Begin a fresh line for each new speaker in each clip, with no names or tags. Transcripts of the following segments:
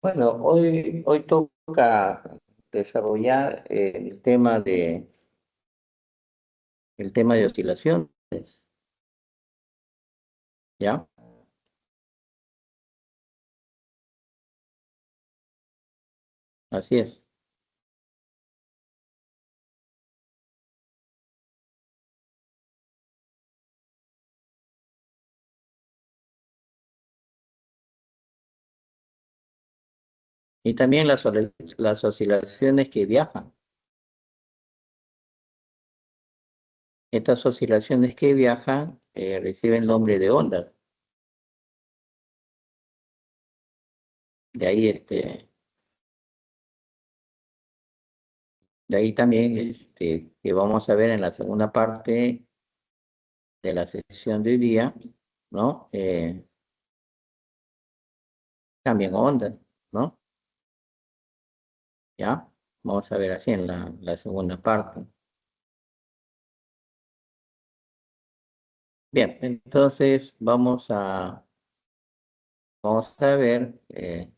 Bueno, hoy toca desarrollar el tema de oscilaciones, ¿ya? Así es. Y también las oscilaciones que viajan. Estas oscilaciones que viajan reciben nombre de ondas. De ahí, de ahí también que vamos a ver en la segunda parte de la sesión de hoy día, ¿no? También ondas, ¿no? ¿Ya? Vamos a ver así en la segunda parte. Bien, entonces vamos a ver qué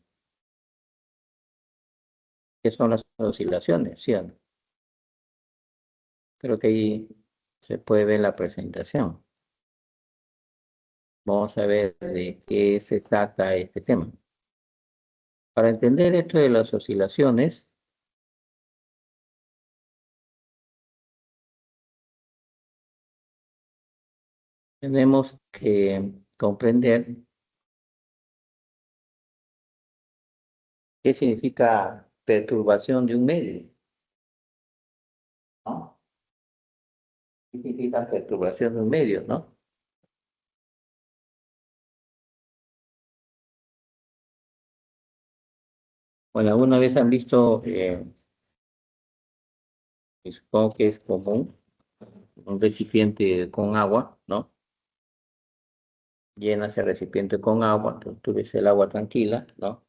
son las oscilaciones, ¿sí o no? Creo que ahí se puede ver la presentación. Vamos a ver de qué se trata este tema. Para entender esto de las oscilaciones, tenemos que comprender qué significa perturbación de un medio, ¿no? ¿Qué significa perturbación de un medio, no? Bueno, alguna vez han visto, y supongo que es común, un recipiente con agua, ¿no? Llenas el recipiente con agua, tú ves el agua tranquila, ¿no?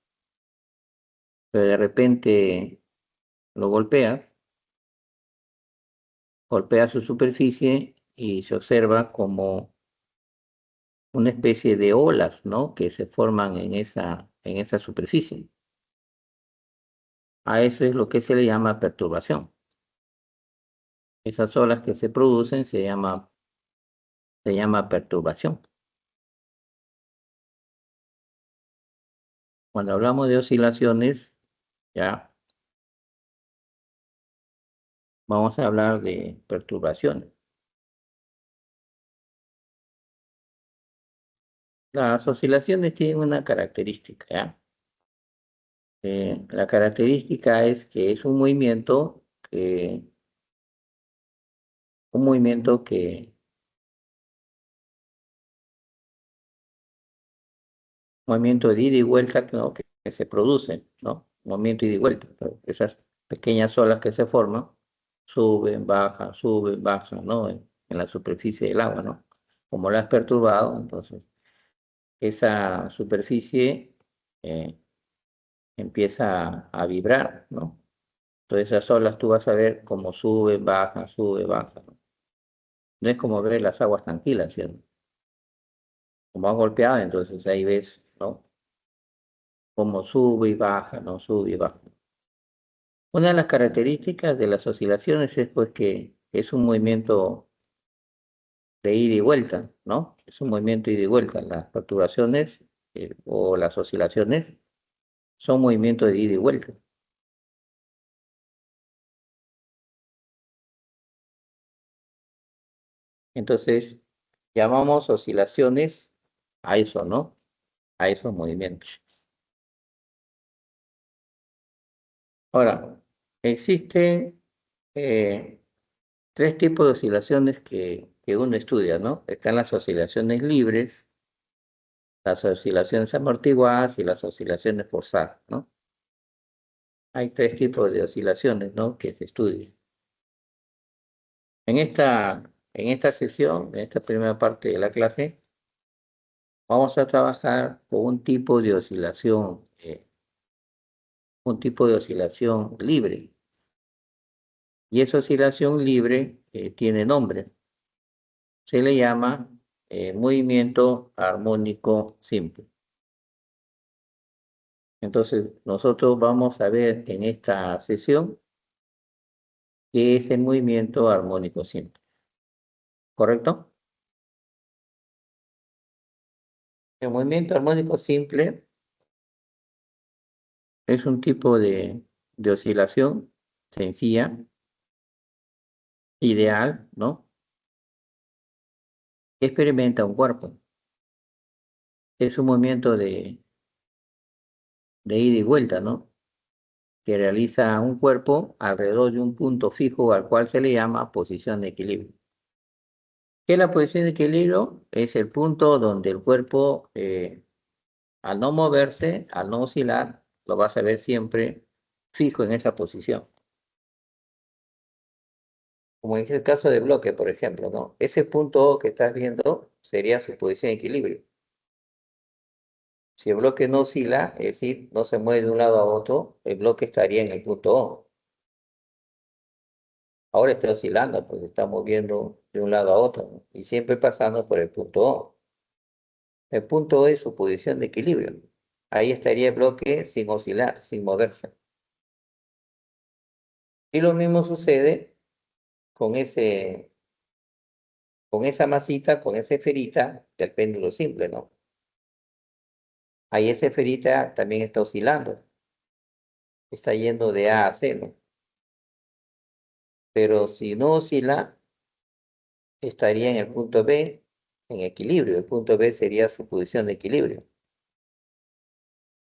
Pero de repente lo golpeas su superficie y se observa como una especie de olas, ¿no? Que se forman en esa superficie. A eso es lo que se le llama perturbación. Esas olas que se producen se llama perturbación. Cuando hablamos de oscilaciones, ya vamos a hablar de perturbaciones. Las oscilaciones tienen una característica, ¿ya? La característica es que es un movimiento de ida y vuelta, ¿no? que se produce, ¿no? Movimiento de ida y vuelta. Esas pequeñas olas que se forman, suben, bajan, ¿no? En la superficie del agua, ¿no? Como la has perturbado, entonces esa superficie eh, empieza a vibrar, ¿no? Entonces esas olas tú vas a ver cómo sube, baja, ¿no? No es como ver las aguas tranquilas, ¿cierto? Como has golpeado, entonces ahí ves, ¿no? Cómo sube y baja, ¿no? Sube y baja. Una de las características de las oscilaciones es pues que es un movimiento de ida y vuelta, ¿no? Es un movimiento de ida y vuelta. Las perturbaciones o las oscilaciones son movimientos de ida y vuelta. Entonces, llamamos oscilaciones a eso, ¿no? A esos movimientos. Ahora, existen tres tipos de oscilaciones que uno estudia, ¿no? Están las oscilaciones libres, las oscilaciones amortiguadas y las oscilaciones forzadas, ¿no? Hay tres tipos de oscilaciones, ¿no? Que se estudian. En esta sesión, en esta primera parte de la clase, vamos a trabajar con un tipo de oscilación libre. Y esa oscilación libre tiene nombre. Se le llama movimiento armónico simple. Entonces, nosotros vamos a ver en esta sesión qué es el movimiento armónico simple, ¿correcto? El movimiento armónico simple es un tipo de oscilación sencilla, ideal, ¿no? Que experimenta un cuerpo. Es un movimiento de ida y vuelta, ¿no? Que realiza un cuerpo alrededor de un punto fijo al cual se le llama posición de equilibrio. ¿Qué es la posición de equilibrio? Es el punto donde el cuerpo, al no moverse, al no oscilar, lo vas a ver siempre fijo en esa posición. Como en el caso de bloque, por ejemplo, ¿no? Ese punto que estás viendo sería su posición de equilibrio. Si el bloque no oscila, es decir, no se mueve de un lado a otro, el bloque estaría en el punto O. Ahora está oscilando porque está moviendo de un lado a otro, ¿no? Y siempre pasando por el punto O. El punto O es su posición de equilibrio. Ahí estaría el bloque sin oscilar, sin moverse. Y lo mismo sucede con con esa masita, con esa esferita del péndulo simple, ¿no? Ahí esa esferita también está oscilando, está yendo de A a C, ¿no? Pero si no oscila, estaría en el punto B en equilibrio. El punto B sería su posición de equilibrio.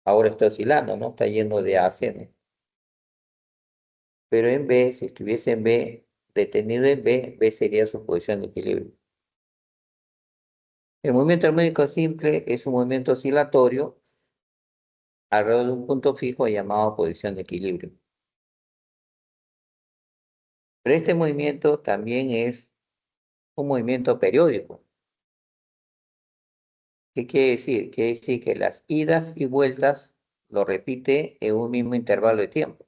Ahora está oscilando, ¿no? Está yendo de A a C, ¿no? Pero en B, si estuviese en B, detenido en B, B sería su posición de equilibrio. El movimiento armónico simple es un movimiento oscilatorio alrededor de un punto fijo llamado posición de equilibrio. Pero este movimiento también es un movimiento periódico. ¿Qué quiere decir? Quiere decir que las idas y vueltas lo repite en un mismo intervalo de tiempo.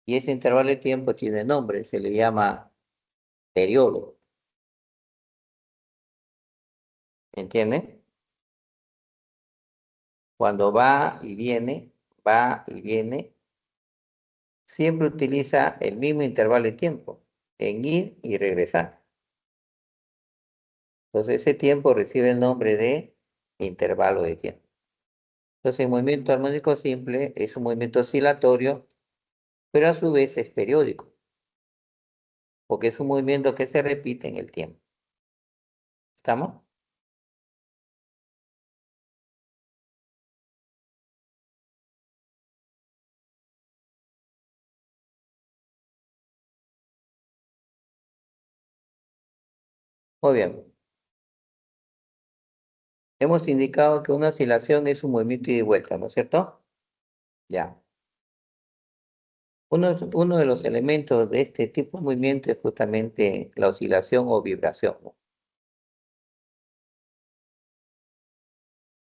Y ese intervalo de tiempo tiene nombre, se le llama periodo. ¿Entienden? Cuando va y viene, siempre utiliza el mismo intervalo de tiempo en ir y regresar. Entonces ese tiempo recibe el nombre de intervalo de tiempo. Entonces el movimiento armónico simple es un movimiento oscilatorio, pero a su vez es periódico, porque es un movimiento que se repite en el tiempo. ¿Estamos? Muy bien. Hemos indicado que una oscilación es un movimiento ida y vuelta, ¿no es cierto? Ya. Uno de los elementos de este tipo de movimiento es justamente la oscilación o vibración, ¿no?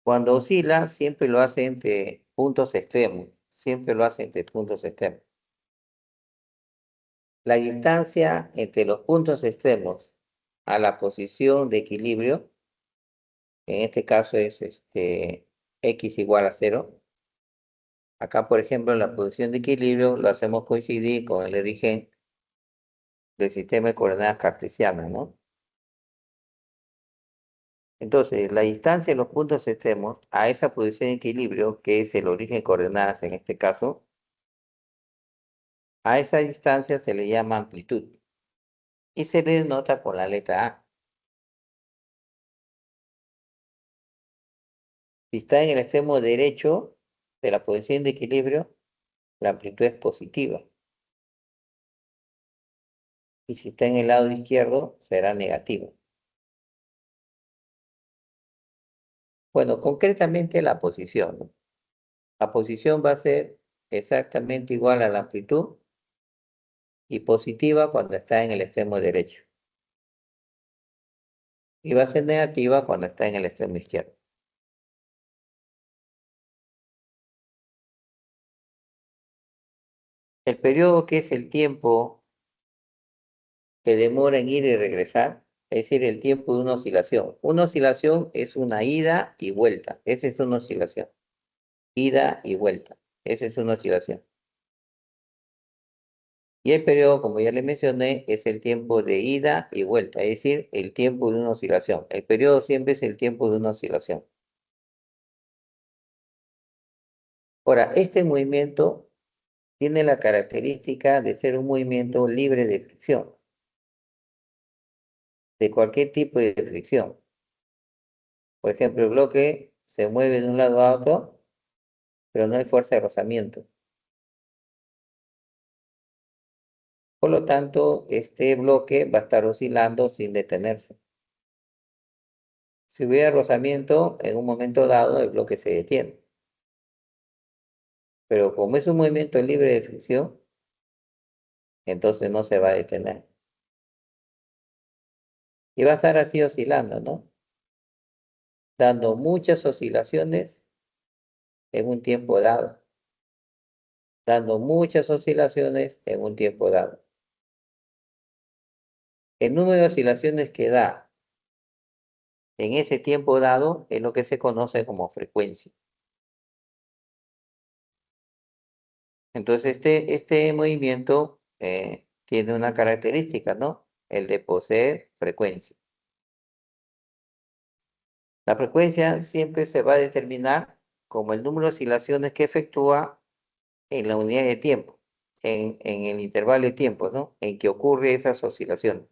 Cuando oscila, siempre lo hace entre puntos extremos, siempre lo hace entre puntos extremos. La distancia entre los puntos extremos a la posición de equilibrio, en este caso es x igual a 0. Acá, por ejemplo, en la posición de equilibrio lo hacemos coincidir con el origen del sistema de coordenadas cartesianas, ¿no? Entonces, la distancia de los puntos extremos a esa posición de equilibrio, que es el origen de coordenadas en este caso, a esa distancia se le llama amplitud y se le denota con la letra A. Si está en el extremo derecho de la posición de equilibrio, la amplitud es positiva. Y si está en el lado izquierdo, será negativa. Bueno, concretamente la posición, ¿no? La posición va a ser exactamente igual a la amplitud y positiva cuando está en el extremo derecho. Y va a ser negativa cuando está en el extremo izquierdo. El periodo, que es el tiempo que demora en ir y regresar, es decir, el tiempo de una oscilación. Una oscilación es una ida y vuelta. Esa es una oscilación. ida y vuelta. Esa es una oscilación. Y el periodo, como ya le mencioné, es el tiempo de ida y vuelta, es decir, el tiempo de una oscilación. El periodo siempre es el tiempo de una oscilación. Ahora, este movimiento tiene la característica de ser un movimiento libre de fricción, de cualquier tipo de fricción. Por ejemplo, el bloque se mueve de un lado a otro, pero no hay fuerza de rozamiento. Por lo tanto, este bloque va a estar oscilando sin detenerse. Si hubiera rozamiento, en un momento dado el bloque se detiene. Pero como es un movimiento libre de fricción, entonces no se va a detener. Y va a estar así oscilando, ¿no? Dando muchas oscilaciones en un tiempo dado. Dando muchas oscilaciones en un tiempo dado. El número de oscilaciones que da en ese tiempo dado es lo que se conoce como frecuencia. Entonces, este movimiento tiene una característica, ¿no? El de poseer frecuencia. La frecuencia siempre se va a determinar como el número de oscilaciones que efectúa en la unidad de tiempo, en el intervalo de tiempo, ¿no? En que ocurre esas oscilaciones.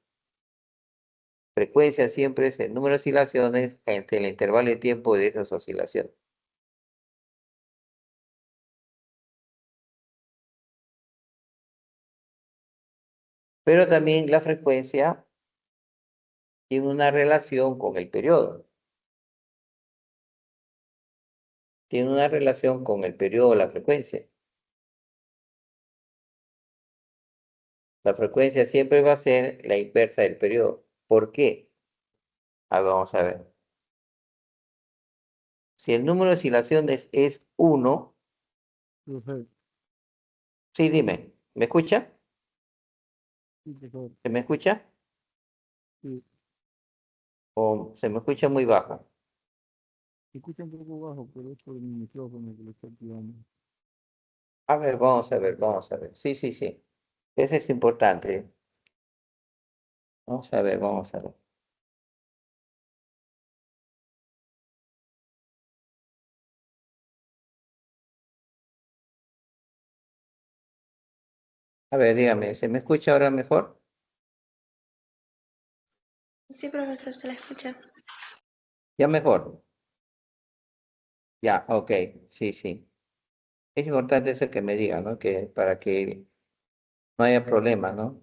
Frecuencia siempre es el número de oscilaciones entre el intervalo de tiempo de esas oscilaciones. Pero también la frecuencia tiene una relación con el periodo. Tiene una relación con el periodo de la frecuencia. La frecuencia siempre va a ser la inversa del periodo. ¿Por qué? Vamos a ver. Si el número de oscilaciones es 1,
Profesor,
sí, dime, ¿me escucha?
sí, por favor.
¿Se me escucha?
Sí,
¿O se me escucha muy bajo?
se escucha un poco bajo, pero es por mi micrófono que lo está activando.
A ver, vamos a ver, vamos a ver. Sí, sí, sí. Eso es importante. Vamos a ver, vamos a ver. A ver, dígame, ¿se me escucha ahora mejor?
Sí, profesor, se la escucha.
Ya mejor. Ya, ok, sí, sí. Es importante eso que me diga, ¿no? Que para que no haya problema, ¿no?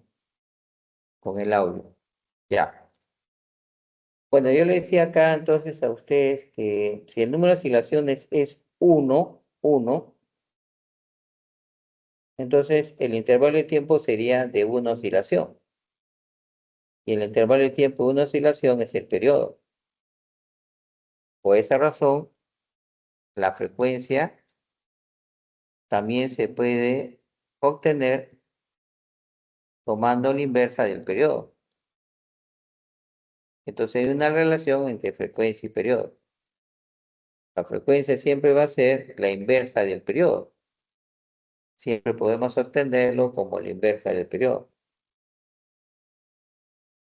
Con el audio. Ya. Bueno, yo le decía acá entonces a ustedes que si el número de oscilaciones es 1, entonces el intervalo de tiempo sería de una oscilación. Y el intervalo de tiempo de una oscilación es el periodo. Por esa razón, la frecuencia también se puede obtener tomando la inversa del periodo. Entonces hay una relación entre frecuencia y periodo. La frecuencia siempre va a ser la inversa del periodo. Siempre podemos obtenerlo como la inversa del periodo.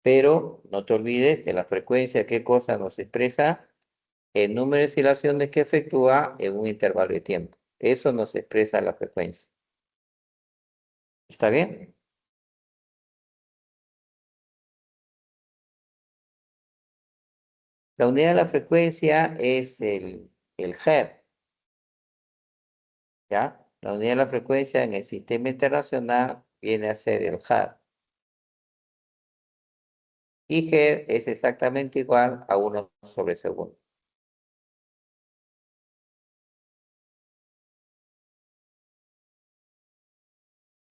Pero no te olvides que la frecuencia, ¿qué cosa nos expresa? El número de oscilaciones que efectúa en un intervalo de tiempo. Eso nos expresa la frecuencia. ¿Está bien? La unidad de la frecuencia es el Hertz, ¿ya? La unidad de la frecuencia en el sistema internacional viene a ser el Hertz. Y Hertz es exactamente igual a 1/segundo.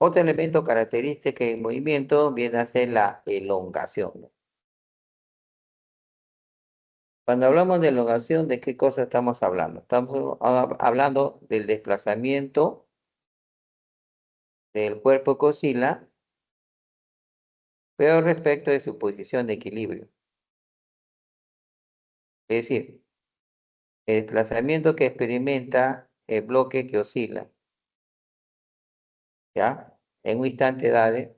Otro elemento característico del movimiento viene a ser la elongación. Cuando hablamos de elongación, ¿de qué cosa estamos hablando? Estamos hablando del desplazamiento del cuerpo que oscila, pero respecto de su posición de equilibrio. Es decir, el desplazamiento que experimenta el bloque que oscila, ¿ya? En un instante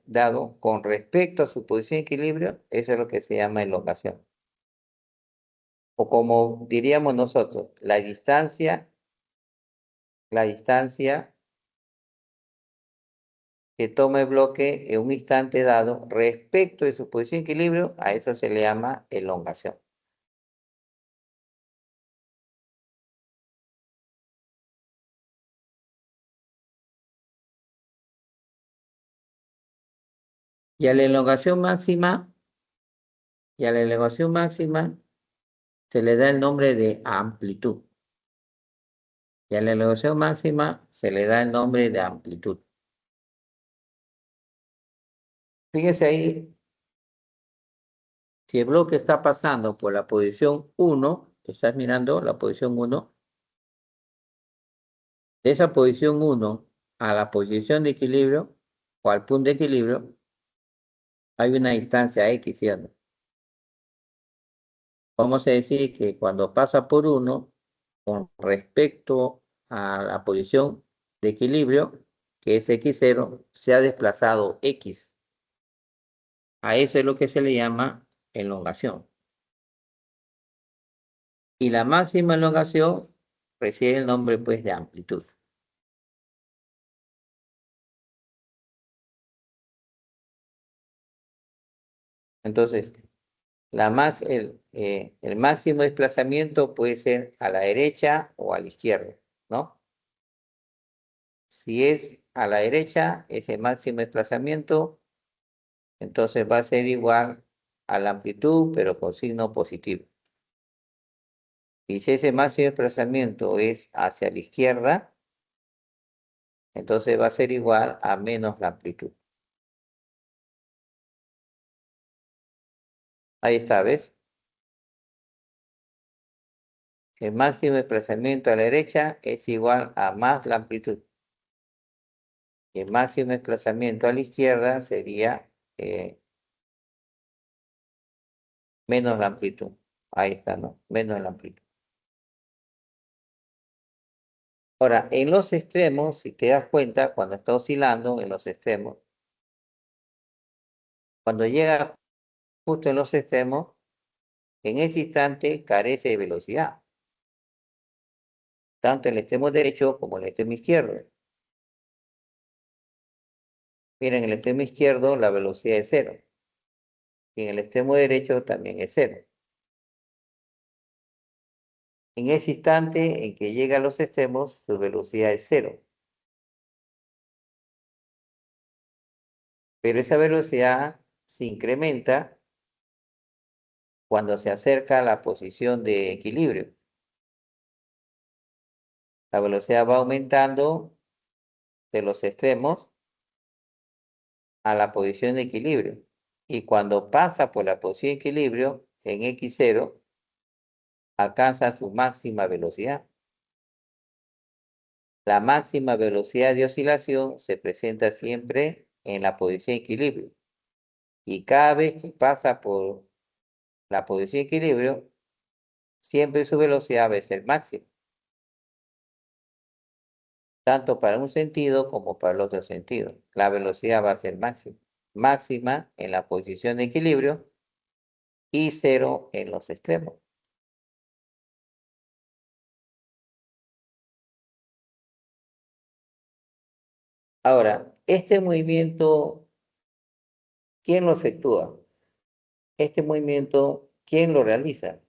dado con respecto a su posición de equilibrio, eso es lo que se llama elongación. O como diríamos nosotros, la distancia que toma el bloque en un instante dado respecto de su posición de equilibrio, a eso se le llama elongación. Y a la elongación máxima, se le da el nombre de amplitud. Y a la elongación máxima se le da el nombre de amplitud. Fíjense ahí, si el bloque está pasando por la posición 1, estás mirando la posición 1, de esa posición 1 a la posición de equilibrio o al punto de equilibrio, hay una distancia X, ¿cierto? Vamos a decir que cuando pasa por 1, con respecto a la posición de equilibrio, que es X0, se ha desplazado X. A eso es lo que se le llama elongación. Y la máxima elongación recibe el nombre, pues, de amplitud. Entonces, el máximo desplazamiento puede ser a la derecha o a la izquierda, ¿no? Si es a la derecha, ese máximo desplazamiento, entonces va a ser igual a la amplitud, pero con signo positivo. Y si ese máximo desplazamiento es hacia la izquierda, entonces va a ser igual a menos la amplitud. Ahí está, ¿ves? El máximo desplazamiento a la derecha es igual a más la amplitud. Y el máximo desplazamiento a la izquierda sería menos la amplitud. Ahí está, ¿no? Menos la amplitud. Ahora, en los extremos, si te das cuenta, cuando está oscilando en los extremos, cuando llega justo en los extremos, en ese instante carece de velocidad, tanto en el extremo derecho como en el extremo izquierdo. Mira, en el extremo izquierdo la velocidad es 0, y en el extremo derecho también es 0. En ese instante en que llega a los extremos, su velocidad es 0. Pero esa velocidad se incrementa cuando se acerca a la posición de equilibrio. La velocidad va aumentando de los extremos a la posición de equilibrio. Y cuando pasa por la posición de equilibrio, en X0, alcanza su máxima velocidad. La máxima velocidad de oscilación se presenta siempre en la posición de equilibrio. Y cada vez que pasa por la posición de equilibrio, siempre su velocidad va a ser máxima. Tanto para un sentido como para el otro sentido. La velocidad va a ser máxima. Máxima en la posición de equilibrio y 0 en los extremos. Ahora, este movimiento, ¿quién lo efectúa? Este movimiento, ¿quién lo realiza?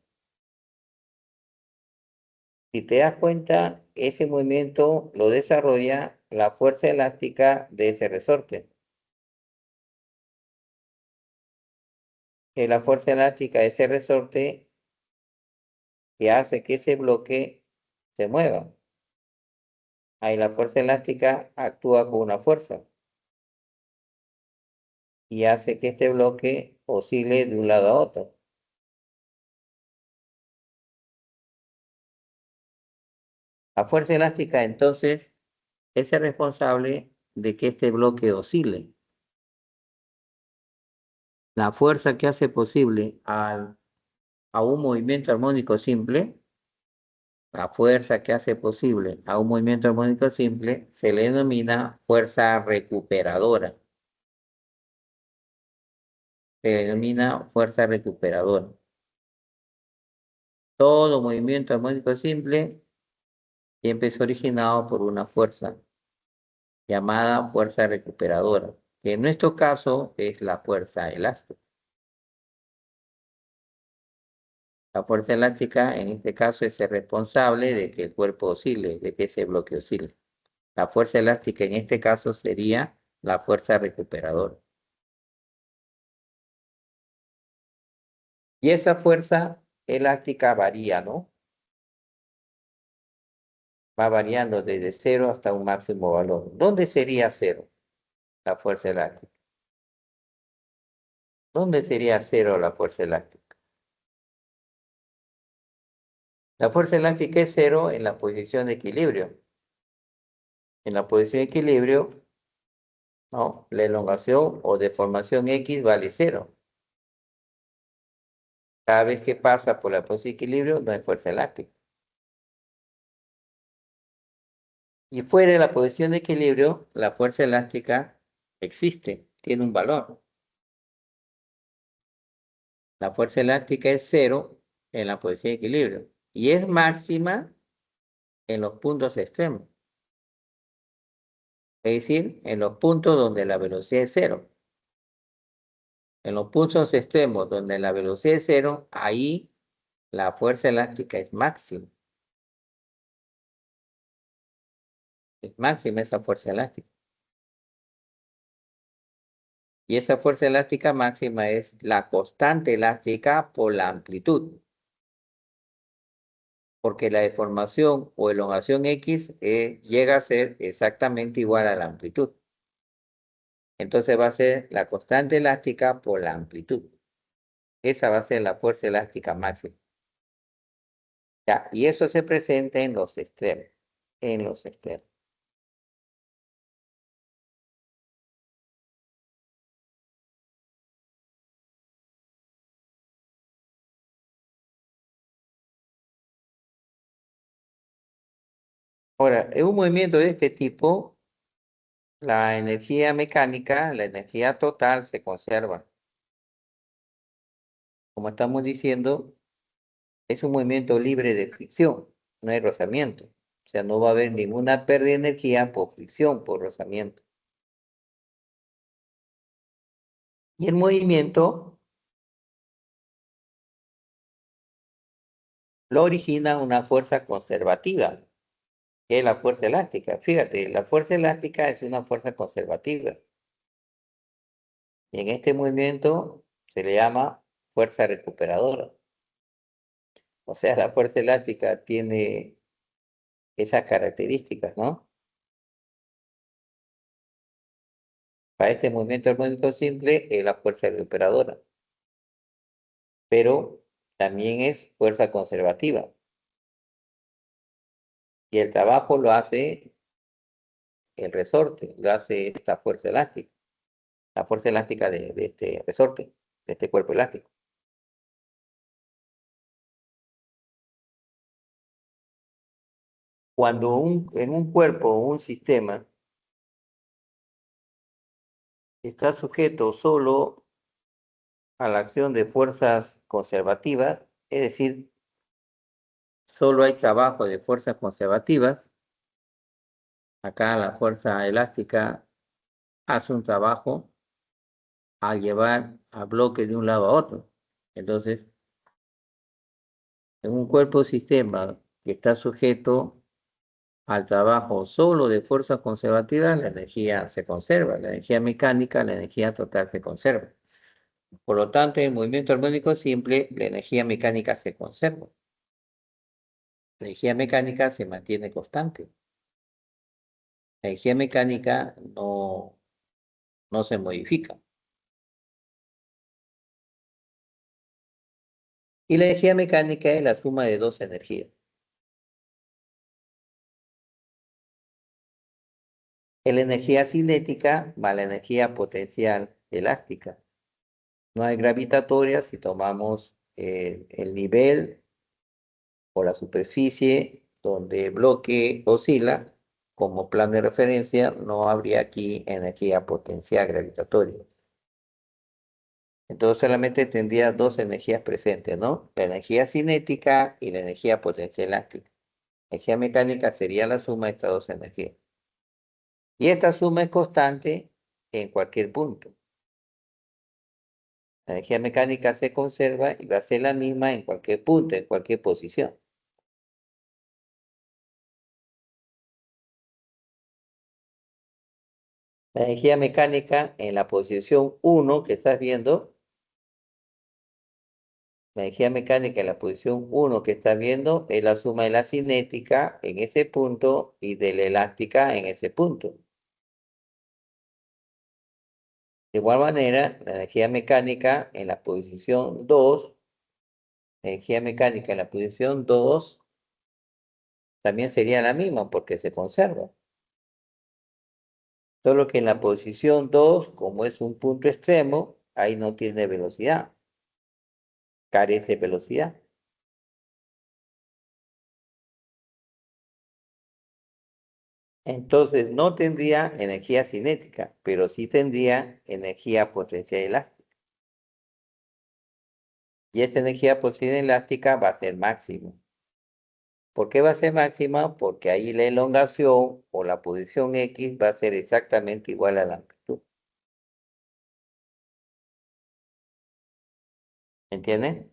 Si te das cuenta, ese movimiento lo desarrolla la fuerza elástica de ese resorte. Es la fuerza elástica de ese resorte que hace que ese bloque se mueva. Ahí la fuerza elástica actúa con una fuerza y hace que este bloque oscile de un lado a otro. La fuerza elástica entonces es el responsable de que este bloque oscile. La fuerza que hace posible a un movimiento armónico simple la fuerza que hace posible a un movimiento armónico simple, se le denomina fuerza recuperadora. Se denomina fuerza recuperadora. Todo movimiento armónico simple siempre es originado por una fuerza llamada fuerza recuperadora, que en nuestro caso es la fuerza elástica. La fuerza elástica en este caso es el responsable de que el cuerpo oscile, de que ese bloque oscile. La fuerza elástica en este caso sería la fuerza recuperadora. Y esa fuerza elástica varía, ¿no? Va variando desde 0 hasta un máximo valor. ¿Dónde sería 0 la fuerza elástica? ¿Dónde sería 0 la fuerza elástica? La fuerza elástica es 0 en la posición de equilibrio. En la posición de equilibrio, ¿no? La elongación o deformación X vale 0. Cada vez que pasa por la posición de equilibrio, no hay fuerza elástica. Y fuera de la posición de equilibrio, la fuerza elástica existe, tiene un valor. La fuerza elástica es 0 en la posición de equilibrio y es máxima en los puntos extremos. Es decir, en los puntos donde la velocidad es 0. En los puntos extremos donde la velocidad es 0, ahí la fuerza elástica es máxima. Es máxima esa fuerza elástica. Y esa fuerza elástica máxima es la constante elástica por la amplitud. Porque la deformación o elongación X llega a ser exactamente igual a la amplitud. Entonces va a ser la constante elástica por la amplitud. Esa va a ser la fuerza elástica máxima. Ya, y eso se presenta en los extremos. En los extremos. Ahora, en un movimiento de este tipo, la energía mecánica, la energía total se conserva. Como estamos diciendo, es un movimiento libre de fricción, no hay rozamiento. O sea, no va a haber ninguna pérdida de energía por fricción, por rozamiento. Y el movimiento lo origina una fuerza conservativa, que es la fuerza elástica. Fíjate, la fuerza elástica es una fuerza conservativa. Y en este movimiento se le llama fuerza recuperadora. O sea, la fuerza elástica tiene esas características, ¿no? Para este movimiento armónico simple es la fuerza recuperadora, pero también es fuerza conservativa. Y el trabajo lo hace el resorte, lo hace esta fuerza elástica, la fuerza elástica de este resorte, de este cuerpo elástico. Cuando en un cuerpo o un sistema está sujeto solo a la acción de fuerzas conservativas, es decir, solo hay trabajo de fuerzas conservativas, acá la fuerza elástica hace un trabajo al llevar al bloque de un lado a otro. Entonces, en un cuerpo o sistema que está sujeto al trabajo solo de fuerzas conservativas, la energía se conserva, la energía mecánica, la energía total se conserva. Por lo tanto, en el movimiento armónico simple, la energía mecánica se conserva. La energía mecánica se mantiene constante. La energía mecánica no se modifica. Y la energía mecánica es la suma de dos energías. Es la energía cinética más la energía potencial elástica. No hay gravitatoria si tomamos el nivel o la superficie donde el bloque oscila, como plano de referencia, no habría aquí energía potencial gravitatoria. Entonces solamente tendría dos energías presentes, ¿no? La energía cinética y la energía potencial elástica. La energía mecánica sería la suma de estas dos energías. Y esta suma es constante en cualquier punto. La energía mecánica se conserva y va a ser la misma en cualquier punto, en cualquier posición. La energía mecánica en la posición 1 que estás viendo, la energía mecánica en la posición 1 que estás viendo es la suma de la cinética en ese punto y de la elástica en ese punto. De igual manera, la energía mecánica en la posición 2, energía mecánica en la posición 2 también sería la misma porque se conserva. Solo que en la posición 2, como es un punto extremo, ahí no tiene velocidad, carece de velocidad. Entonces no tendría energía cinética, pero sí tendría energía potencial elástica. Y esa energía potencial elástica va a ser máxima. ¿Por qué va a ser máxima? Porque ahí la elongación o la posición X va a ser exactamente igual a la amplitud. ¿Entienden?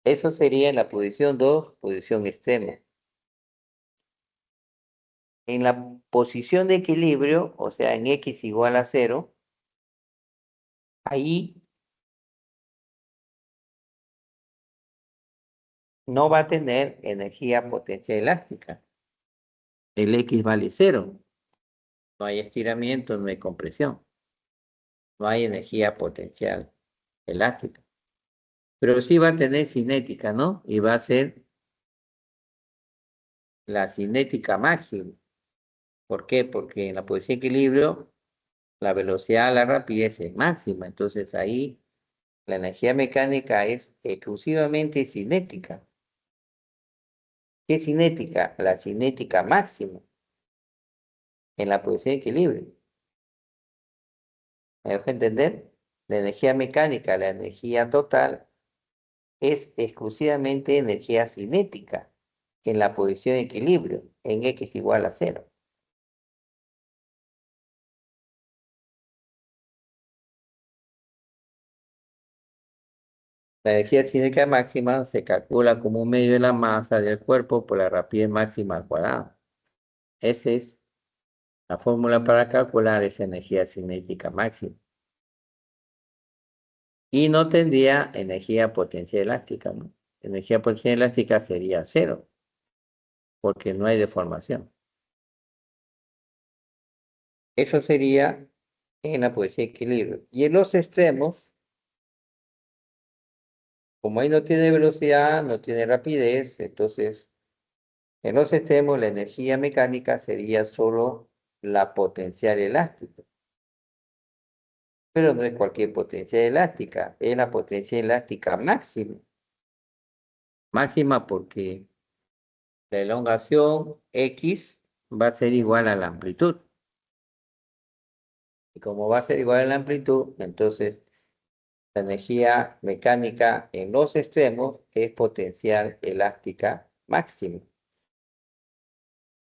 Eso sería en la posición 2, posición extrema. En la posición de equilibrio, o sea, en X igual a 0, ahí no va a tener energía potencial elástica. El X vale 0. No hay estiramiento, no hay compresión. No hay energía potencial elástica. Pero sí va a tener cinética, ¿no? Y va a ser la cinética máxima. ¿Por qué? Porque en la posición de equilibrio la velocidad, la rapidez es máxima. Entonces ahí la energía mecánica es exclusivamente cinética. ¿Qué cinética? La cinética máxima en la posición de equilibrio. ¿Me dejo entender? La energía mecánica, la energía total, es exclusivamente energía cinética en la posición de equilibrio, en X igual a 0. La energía cinética máxima se calcula como un medio de la masa del cuerpo por la rapidez máxima al cuadrado. Esa es la fórmula para calcular esa energía cinética máxima. Y no tendría energía potencial elástica, ¿no? Energía potencial elástica sería 0, porque no hay deformación. Eso sería en la posición de equilibrio. Y en los extremos, como ahí no tiene velocidad, no tiene rapidez, entonces en los extremos la energía mecánica sería solo la potencial elástica. Pero no es cualquier potencial elástica, es la potencial elástica máxima. Máxima porque la elongación X va a ser igual a la amplitud. Y como va a ser igual a la amplitud, entonces la energía mecánica en los extremos es potencial elástica máxima.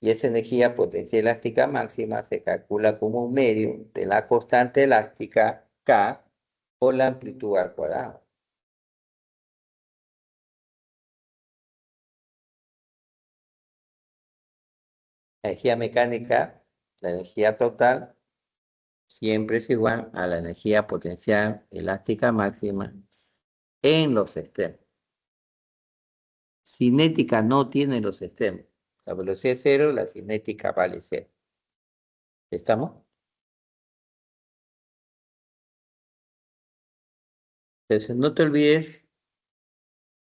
Y esa energía potencial elástica máxima se calcula como un medio de la constante elástica K por la amplitud al cuadrado. La energía mecánica, la energía total, siempre es igual a la energía potencial elástica máxima en los extremos. Cinética no tiene los extremos. La velocidad es 0, la cinética vale 0. ¿Estamos? Entonces, no te olvides,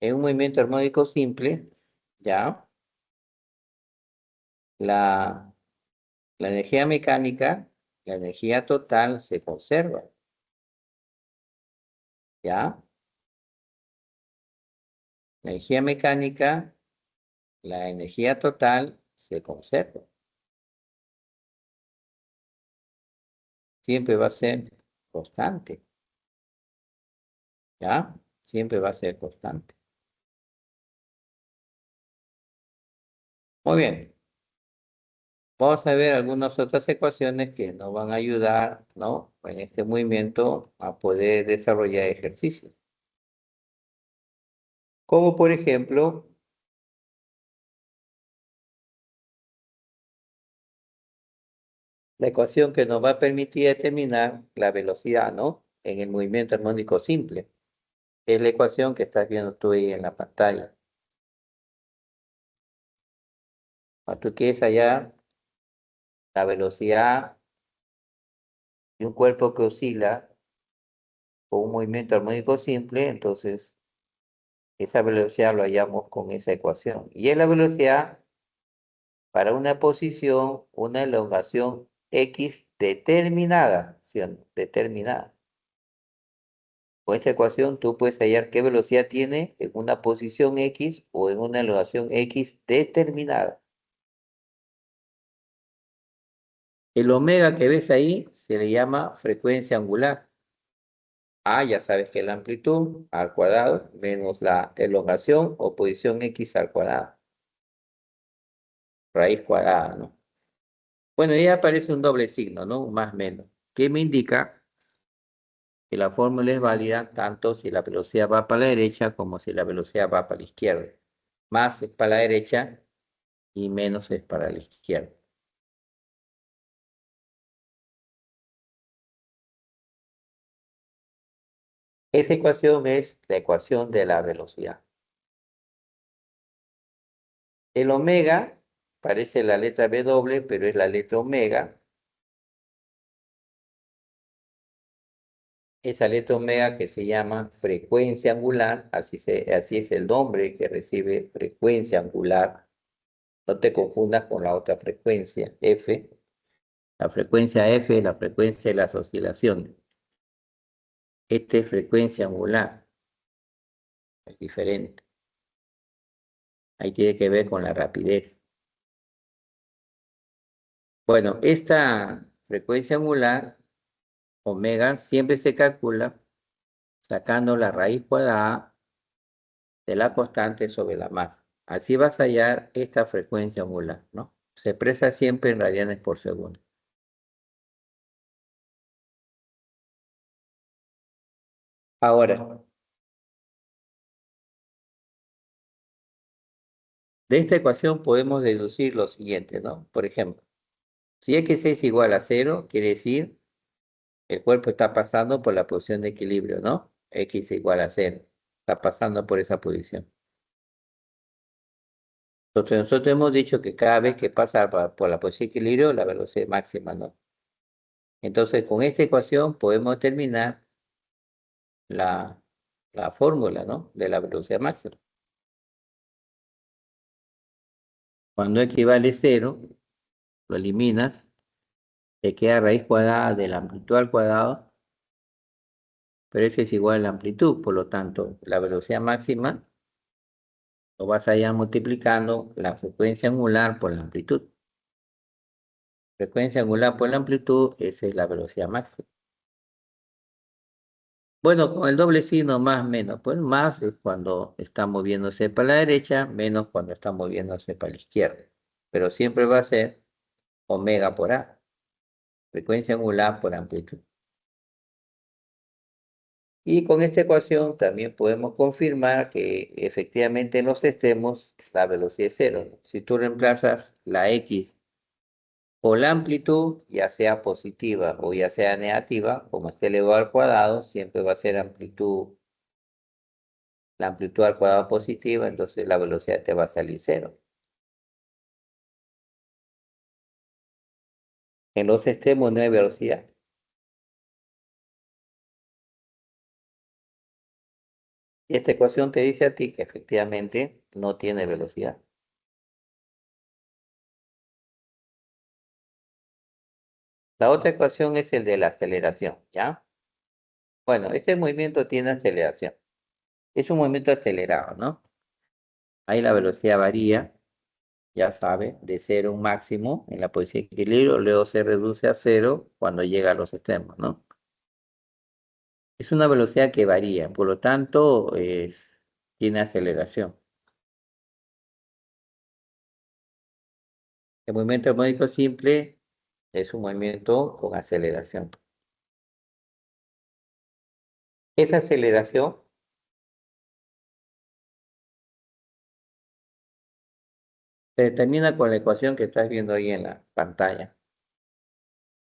en un movimiento armónico simple, ¿ya? La energía mecánica, la energía total se conserva, ¿ya? energía mecánica, la energía total se conserva. Siempre va a ser constante. ¿Ya? Siempre va a ser constante. Muy bien. Vamos a ver algunas otras ecuaciones que nos van a ayudar, ¿no? En este movimiento a poder desarrollar ejercicios. Como por ejemplo, la ecuación que nos va a permitir determinar la velocidad, ¿no? En el movimiento armónico simple. Es la ecuación que estás viendo tú ahí en la pantalla. Cuando tú quieres hallar la velocidad de un cuerpo que oscila con un movimiento armónico simple, entonces esa velocidad lo hallamos con esa ecuación. Y es la velocidad para una posición, una elongación X determinada, ¿sí o no? Determinada. Con esta ecuación tú puedes hallar qué velocidad tiene en una posición X o en una elongación X determinada. El omega que ves ahí se le llama frecuencia angular. A ya sabes que es la amplitud al cuadrado menos la elongación o posición X al cuadrado. Raíz cuadrada, ¿no? Bueno, ya aparece un doble signo, ¿no? Un más menos. ¿Qué me indica? Que la fórmula es válida tanto si la velocidad va para la derecha como si la velocidad va para la izquierda. Más es para la derecha y menos es para la izquierda. Esa ecuación es la ecuación de la velocidad. El omega parece la letra W, pero es la letra omega. Esa letra omega que se llama frecuencia angular, así es el nombre que recibe frecuencia angular. No te confundas con la otra frecuencia, F. La frecuencia F es la frecuencia de las oscilaciones. Esta es frecuencia angular. Es diferente. Ahí tiene que ver con la rapidez. Bueno, esta frecuencia angular, omega, siempre se calcula sacando la raíz cuadrada de la constante sobre la masa. Así vas a hallar esta frecuencia angular, ¿no? Se expresa siempre en radianes por segundo. Ahora, de esta ecuación podemos deducir lo siguiente, ¿no? Por ejemplo, si x es igual a 0, quiere decir el cuerpo está pasando por la posición de equilibrio, ¿no? X igual a 0. Está pasando por esa posición. Entonces nosotros hemos dicho que cada vez que pasa por la posición de equilibrio, la velocidad máxima, ¿no? Entonces con esta ecuación podemos determinar la fórmula, ¿no? De la velocidad máxima. Cuando equivale a 0, lo eliminas, te queda raíz cuadrada de la amplitud al cuadrado, pero ese es igual a la amplitud, por lo tanto, la velocidad máxima lo vas a ir multiplicando la frecuencia angular por la amplitud. Frecuencia angular por la amplitud, esa es la velocidad máxima. Bueno, con el doble signo más menos, pues más es cuando está moviéndose para la derecha, menos cuando está moviéndose para la izquierda. Pero siempre va a ser omega por A, frecuencia angular por amplitud. Y con esta ecuación también podemos confirmar que efectivamente en los extremos la velocidad es cero. Si tú reemplazas la X por la amplitud, ya sea positiva o ya sea negativa, como esté elevado al cuadrado, siempre va a ser amplitud, la amplitud al cuadrado positiva, entonces la velocidad te va a salir cero. En los extremos no hay velocidad. Y esta ecuación te dice a ti que efectivamente no tiene velocidad. La otra ecuación es el de la aceleración, ¿ya? Bueno, este movimiento tiene aceleración. Es un movimiento acelerado, ¿no? Ahí la velocidad varía, ya sabe, de 0 a un máximo en la posición de equilibrio, luego se reduce a 0 cuando llega a los extremos, ¿no? Es una velocidad que varía, por lo tanto, tiene aceleración. El movimiento armónico simple es un movimiento con aceleración. Esa aceleración se determina con la ecuación que estás viendo ahí en la pantalla.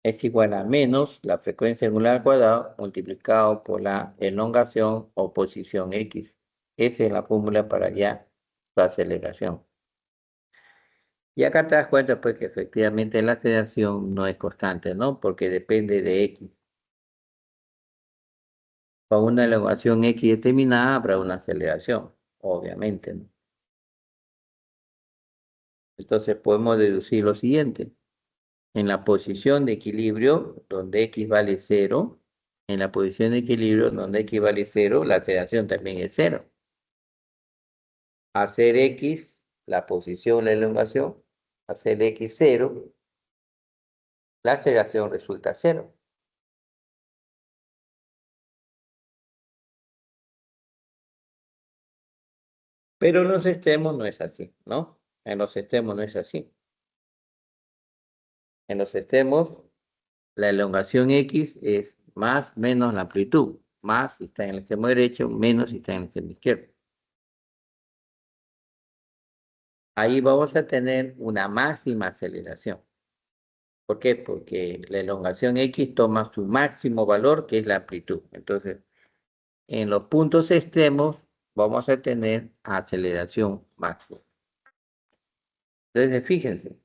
Es igual a menos la frecuencia angular al cuadrado multiplicado por la elongación o posición X. Esa es la fórmula para ya su aceleración. Y acá te das cuenta pues que efectivamente la aceleración no es constante, ¿no? Porque depende de X. Con una elongación X determinada habrá una aceleración, obviamente, ¿no? Entonces podemos deducir lo siguiente. En la posición de equilibrio, donde X vale 0, en la posición de equilibrio, donde X vale 0, la aceleración también es 0. Hacer X, la posición, la elongación, hacer X 0, la aceleración resulta 0. Pero en los extremos no es así, ¿no? En los extremos no es así. En los extremos, la elongación X es más menos la amplitud. Más si está en el extremo derecho, menos si está en el extremo izquierdo. Ahí vamos a tener una máxima aceleración. ¿Por qué? Porque la elongación X toma su máximo valor, que es la amplitud. Entonces, en los puntos extremos vamos a tener aceleración máxima. Entonces, fíjense,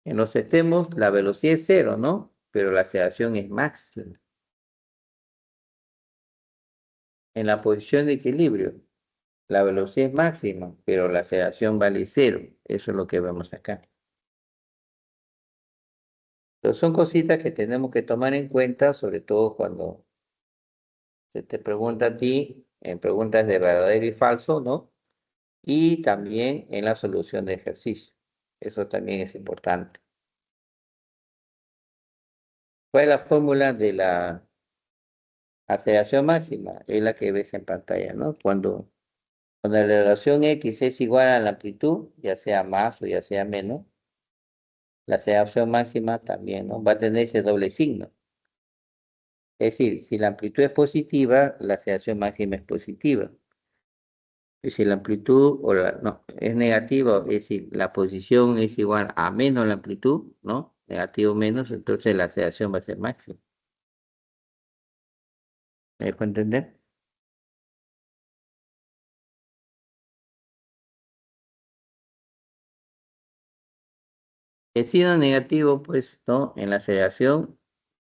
en los extremos la velocidad es 0, ¿no? Pero la aceleración es máxima. En la posición de equilibrio, la velocidad es máxima, pero la aceleración vale 0. Eso es lo que vemos acá. Entonces, son cositas que tenemos que tomar en cuenta, sobre todo cuando se te pregunta a ti en preguntas de verdadero y falso, ¿no? Y también en la solución de ejercicio. Eso también es importante. ¿Cuál es la fórmula de la aceleración máxima? Es la que ves en pantalla, ¿no? Cuando la relación X es igual a la amplitud, ya sea más o ya sea menos, la aceleración máxima también, ¿no? Va a tener ese doble signo. Es decir, si la amplitud es positiva, la aceleración máxima es positiva. Y si la amplitud no, es negativa, es decir, la posición es igual a menos la amplitud, ¿no? Negativo menos, entonces la aceleración va a ser máxima. ¿Me dejo entender? El signo negativo, pues, ¿no? En la aceleración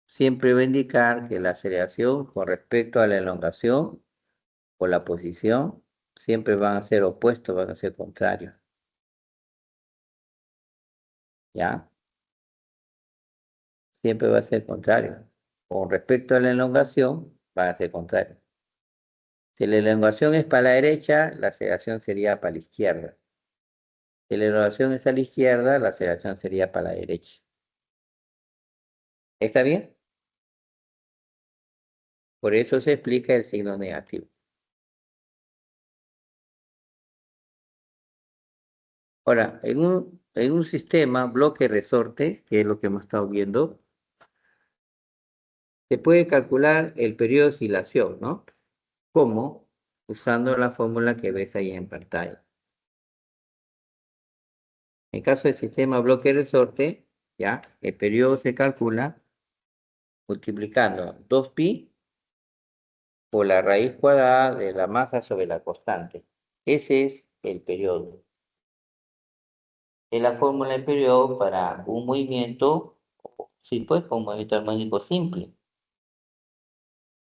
siempre va a indicar que la aceleración con respecto a la elongación o la posición siempre van a ser opuestos, van a ser contrarios. ¿Ya? Siempre va a ser contrario. Con respecto a la elongación, van a ser contrarios. Si la elongación es para la derecha, la aceleración sería para la izquierda. Si la elongación es a la izquierda, la aceleración sería para la derecha. ¿Está bien? Por eso se explica el signo negativo. Ahora, en un sistema bloque-resorte, que es lo que hemos estado viendo, se puede calcular el periodo de oscilación, ¿no? ¿Cómo? Usando la fórmula que ves ahí en pantalla. En caso del sistema bloque-resorte, ya, el periodo se calcula multiplicando 2pi por la raíz cuadrada de la masa sobre la constante. Ese es el periodo. Es la fórmula del periodo para un movimiento, sí, pues, un movimiento armónico simple.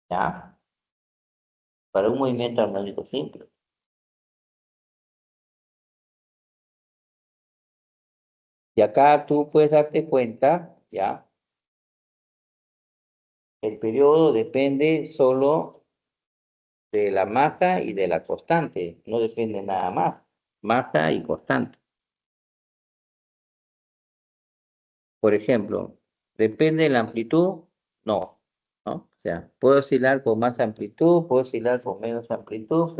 ¿Ya? Para un movimiento armónico simple. Y acá tú puedes darte cuenta, ¿ya? El periodo depende solo de la masa y de la constante, no depende nada más. masa y constante. Por ejemplo, ¿depende de la amplitud? No, ¿no? O sea, puedo oscilar con más amplitud, puedo oscilar con menos amplitud,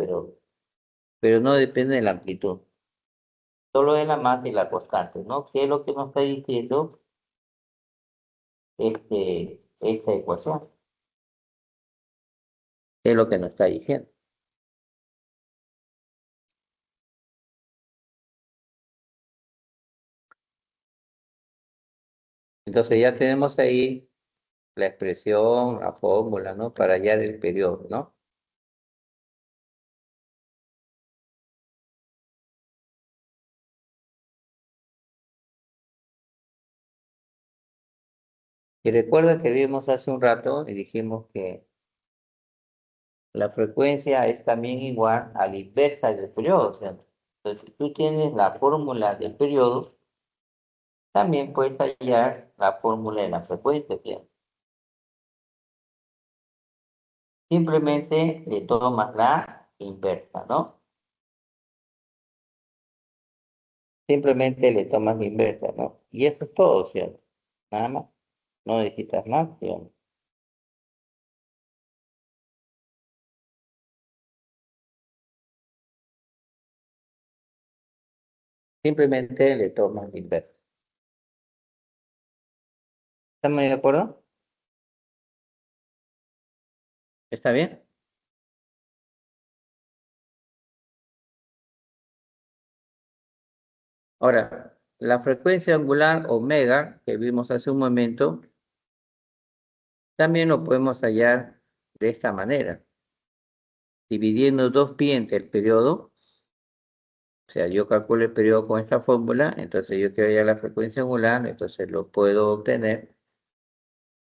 pero no depende de la amplitud. Solo de la masa y la constante, ¿no? ¿Qué es lo que nos está diciendo esta ecuación? ¿Qué es lo que nos está diciendo? Entonces ya tenemos ahí la expresión, la fórmula, ¿no? Para hallar el periodo, ¿no? Y recuerda que vimos hace un rato y dijimos que la frecuencia es también igual a la inversa del periodo, ¿cierto? Entonces, si tú tienes la fórmula del periodo, también puedes hallar la fórmula de la frecuencia, ¿cierto? Simplemente le tomas la inversa, ¿no? Simplemente le tomas la inversa, ¿no? Y eso es todo, ¿cierto? Nada más. No necesitas más, ¿cierto? Simplemente le tomas la inversa. ¿Estamos de acuerdo? ¿Está bien? Ahora, la frecuencia angular omega que vimos hace un momento, también lo podemos hallar de esta manera, dividiendo 2pi entre el periodo. O sea, yo calculo el periodo con esta fórmula, entonces yo quiero hallar la frecuencia angular, entonces lo puedo obtener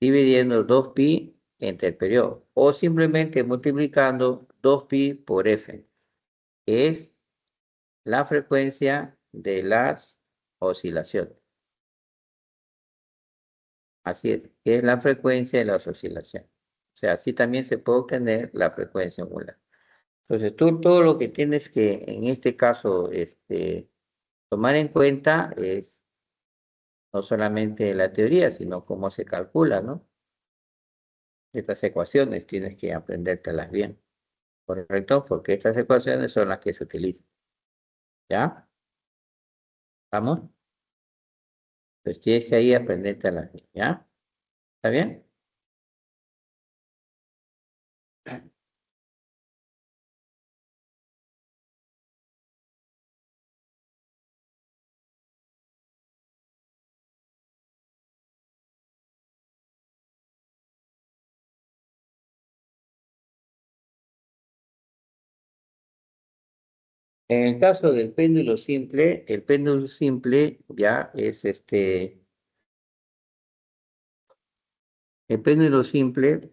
dividiendo 2pi entre el periodo, o simplemente multiplicando 2pi por f, que es la frecuencia de las oscilaciones. Así es, que es la frecuencia de las oscilaciones. O sea, así también se puede obtener la frecuencia angular. Entonces, tú todo lo que tienes que, en este caso, tomar en cuenta es no solamente la teoría, sino cómo se calcula, ¿no? Estas ecuaciones tienes que aprendértelas bien, ¿correcto? Porque estas ecuaciones son las que se utilizan. ¿Ya? ¿Vamos? Pues tienes que ahí aprendértelas bien, ¿ya? ¿Está bien? En el caso del péndulo simple, el péndulo simple ya es el péndulo simple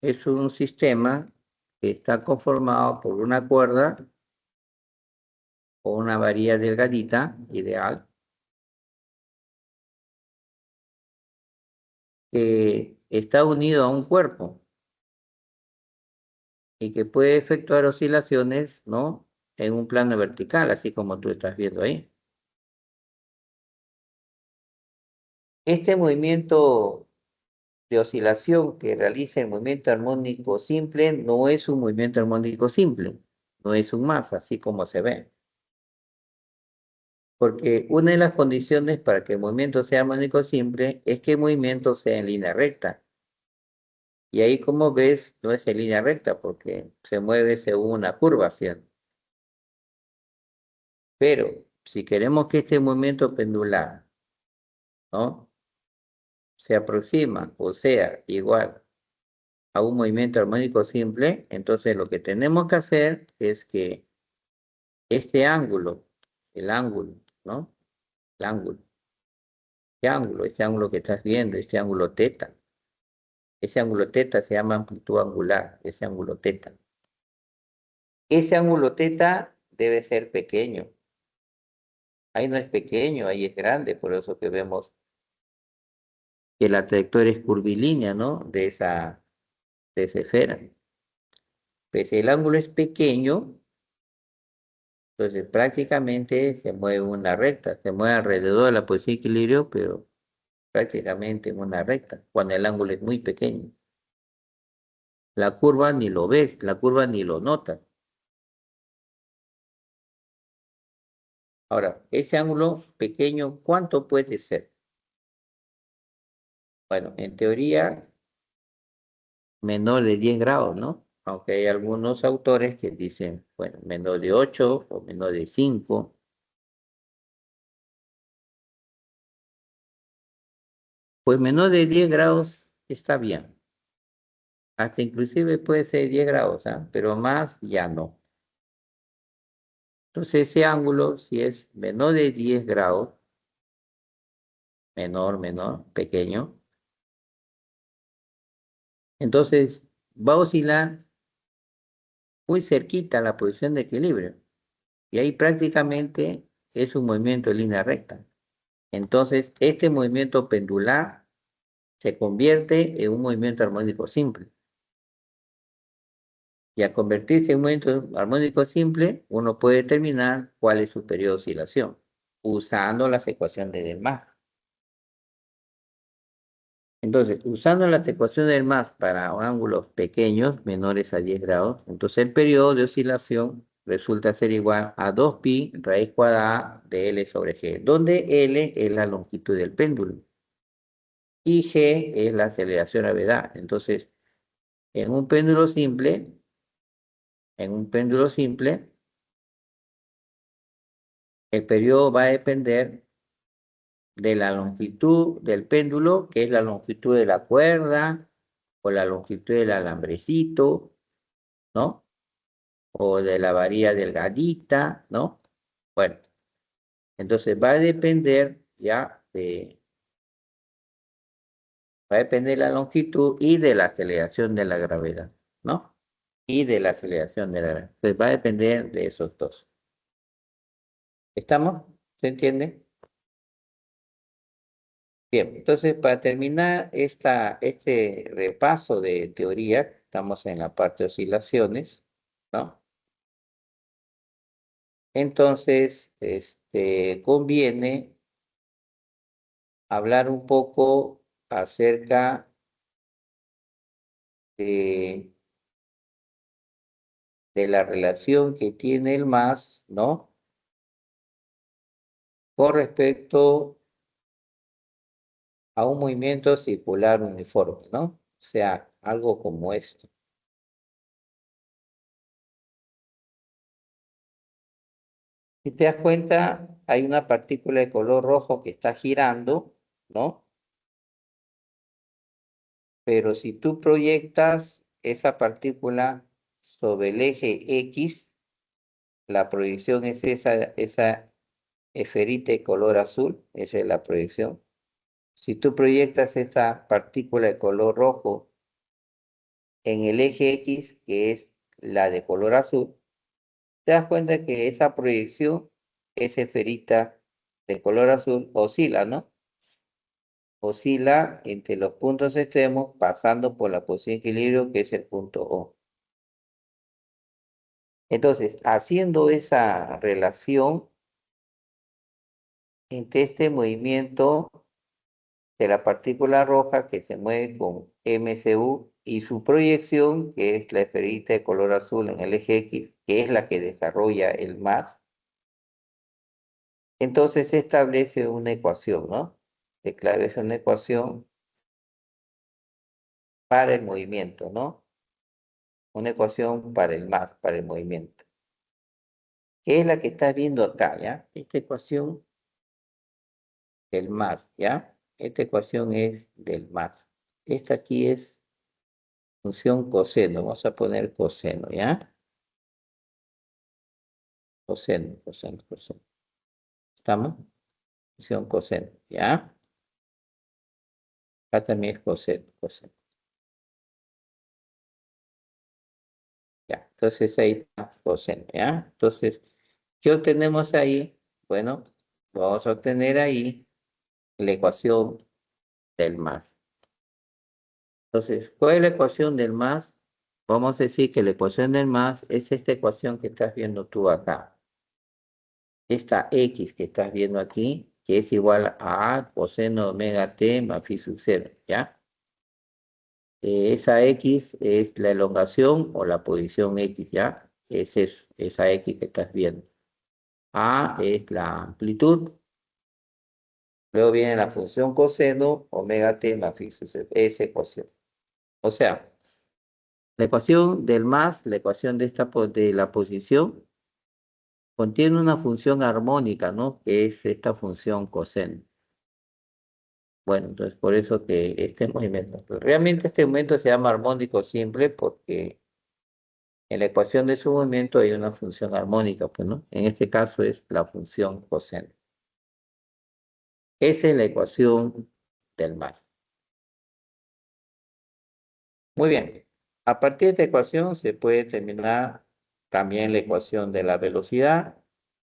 es un sistema que está conformado por una cuerda o una varilla delgadita, ideal, que está unido a un cuerpo y que puede efectuar oscilaciones, ¿no? En un plano vertical, así como tú estás viendo ahí. Este movimiento de oscilación que realiza el movimiento armónico simple no es un movimiento armónico simple, no es un MAF, así como se ve. Porque una de las condiciones para que el movimiento sea armónico simple es que el movimiento sea en línea recta. Y ahí, como ves, no es en línea recta porque se mueve según una curva, ¿cierto? Pero si queremos que este movimiento pendular, ¿no?, se aproxima o sea igual a un movimiento armónico simple, entonces lo que tenemos que hacer es que este ángulo, el ángulo, ¿no? El ángulo, este ángulo que estás viendo, este ángulo teta, ese ángulo teta se llama amplitud angular, ese ángulo teta. Ese ángulo teta debe ser pequeño. Ahí no es pequeño, ahí es grande, por eso que vemos que la trayectoria es curvilínea, ¿no? De esa esfera. Pues si el ángulo es pequeño, Entonces, prácticamente se mueve una recta, se mueve alrededor de la posición de equilibrio, pero prácticamente en una recta, cuando el ángulo es muy pequeño. La curva ni lo ves, la curva ni lo notas. Ahora, ese ángulo pequeño, ¿cuánto puede ser? Bueno, en teoría, menor de 10 grados, ¿no? Aunque hay algunos autores que dicen, bueno, menor de 8 o menor de 5. Pues menor de 10 grados está bien. Hasta inclusive puede ser 10 grados, ¿ah? Pero más ya no. Entonces ese ángulo, si es menor de 10 grados, menor, pequeño, entonces va a oscilar muy cerquita a la posición de equilibrio. Y ahí prácticamente es un movimiento en línea recta. Entonces este movimiento pendular se convierte en un movimiento armónico simple. Y al convertirse en un movimiento armónico simple, uno puede determinar cuál es su periodo de oscilación, usando las ecuaciones de Delmas. Entonces, usando las ecuaciones de Delmas para ángulos pequeños, menores a 10 grados, entonces el periodo de oscilación resulta ser igual a 2pi raíz cuadrada de L sobre G, donde L es la longitud del péndulo y G es la aceleración a gravedad. Entonces, en un péndulo simple, el periodo va a depender de la longitud del péndulo, que es la longitud de la cuerda, o la longitud del alambrecito, ¿no? O de la varilla delgadita, ¿no? Bueno, entonces va a depender ya va a depender de la longitud y de la aceleración de la gravedad, ¿no? Y de la aceleración de la gravedad. Entonces va a depender de esos dos. ¿Estamos? ¿Se entiende? Bien, entonces para terminar este repaso de teoría, estamos en la parte de oscilaciones, ¿no? Entonces, conviene hablar un poco acerca de, de la relación que tiene el MAS, ¿no? Con respecto a un movimiento circular uniforme, ¿no? O sea, algo como esto. Si te das cuenta, hay una partícula de color rojo que está girando, ¿no? Pero si tú proyectas esa partícula sobre el eje X, la proyección es esa esferita de color azul, esa es la proyección. Si tú proyectas esa partícula de color rojo en el eje X, que es la de color azul, te das cuenta que esa proyección, esa esferita de color azul, oscila, ¿no? Oscila entre los puntos extremos pasando por la posición de equilibrio que es el punto O. Entonces, haciendo esa relación entre este movimiento de la partícula roja que se mueve con MCU y su proyección, que es la esferita de color azul en el eje X, que es la que desarrolla el MAS, entonces se establece una ecuación, ¿no? Se establece una ecuación para el movimiento, ¿no? Una ecuación para el MAS, para el movimiento. Que es la que estás viendo acá, ¿ya? Esta ecuación del MAS, ¿ya? Esta ecuación es del MAS. Esta aquí es función coseno. Vamos a poner coseno, ¿ya? Coseno. ¿Estamos? Función coseno, ¿ya? Acá también es coseno. Ya, entonces ahí está coseno, ¿ya? Entonces, ¿qué obtenemos ahí? Bueno, vamos a obtener ahí la ecuación del MAS. Entonces, ¿cuál es la ecuación del MAS? Vamos a decir que la ecuación del MAS es esta ecuación que estás viendo tú acá. esta X que estás viendo aquí, que es igual a A coseno de omega t más phi sub 0, ¿ya? Esa X es la elongación o la posición X, ¿ya? Es esa X que estás viendo. A es la amplitud. Luego viene la función coseno, omega t más phi sub 0, esa ecuación. O sea, la ecuación del más, la ecuación de la posición, contiene una función armónica, ¿no? Que es esta función coseno. Bueno, entonces por eso que este movimiento, pero realmente este movimiento se llama armónico simple porque en la ecuación de su movimiento hay una función armónica, pues, ¿no? En este caso es la función coseno. Esa es la ecuación del más. Muy bien. A partir de esta ecuación se puede determinar también la ecuación de la velocidad.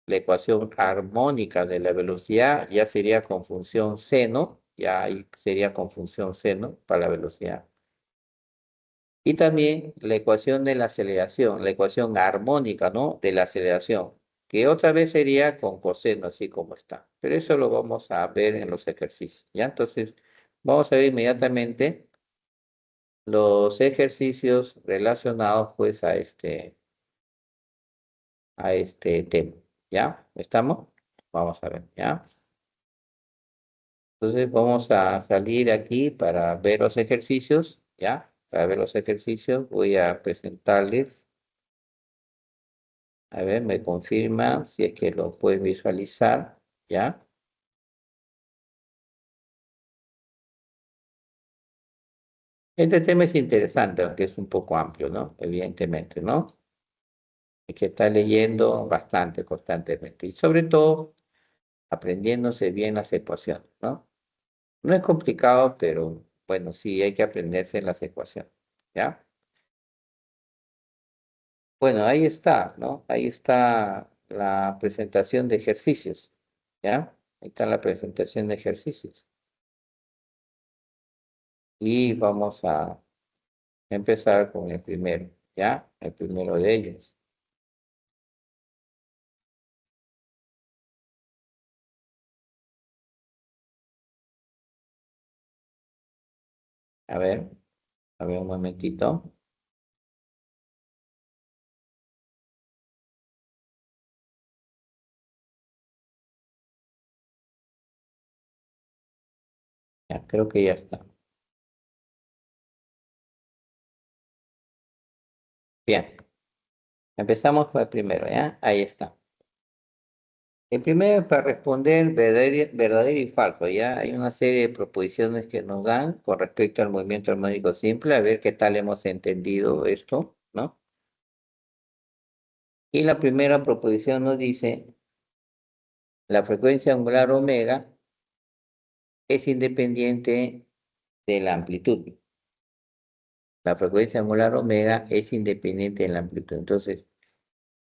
La ecuación armónica de la velocidad ya sería con función seno, ya ahí sería con función seno para la velocidad. Y también la ecuación de la aceleración, la ecuación armónica, ¿no? De la aceleración, que otra vez sería con coseno, así como está. Pero eso lo vamos a ver en los ejercicios, ¿ya? Entonces, vamos a ver inmediatamente los ejercicios relacionados, pues, a este tema, ¿ya? ¿Estamos? Vamos a ver, ¿ya? Entonces vamos a salir aquí para ver los ejercicios, ¿ya? Para ver los ejercicios voy a presentarles. A ver, me confirma si es que lo pueden visualizar, ¿ya? Este tema es interesante, aunque es un poco amplio, ¿no? Evidentemente, ¿no? Hay que estar leyendo bastante constantemente y sobre todo aprendiéndose bien las ecuaciones, ¿no? No es complicado, pero bueno, sí hay que aprenderse las ecuaciones, ¿ya? Bueno, ahí está, ¿no? Ahí está la presentación de ejercicios, ¿ya? Ahí está la presentación de ejercicios. Y vamos a empezar con el primero, ¿ya? El primero de ellos. A ver un momentito. Ya, creo que ya está. Bien, empezamos con el primero, ¿ya? Ahí está. El primero es para responder verdadero y falso, ¿ya? Hay una serie de proposiciones que nos dan con respecto al movimiento armónico simple, a ver qué tal hemos entendido esto, ¿no? Y la primera proposición nos dice, la frecuencia angular omega es independiente de la amplitud. La frecuencia angular omega es independiente de la amplitud. Entonces,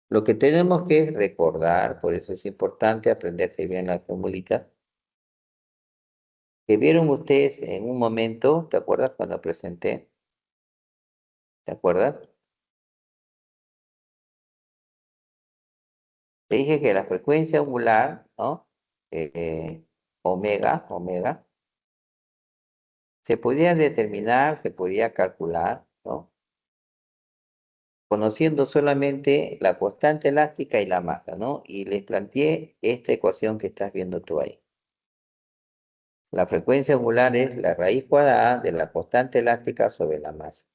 lo que tenemos que recordar, por eso es importante aprenderse bien las formulitas, que vieron ustedes en un momento, ¿te acuerdas cuando presenté? ¿Te acuerdas? Te dije que la frecuencia angular, ¿no? Omega, se podía determinar, se podía calcular, ¿no? Conociendo solamente la constante elástica y la masa, ¿no? Y les planteé esta ecuación que estás viendo tú ahí. La frecuencia angular es la raíz cuadrada de la constante elástica sobre la masa.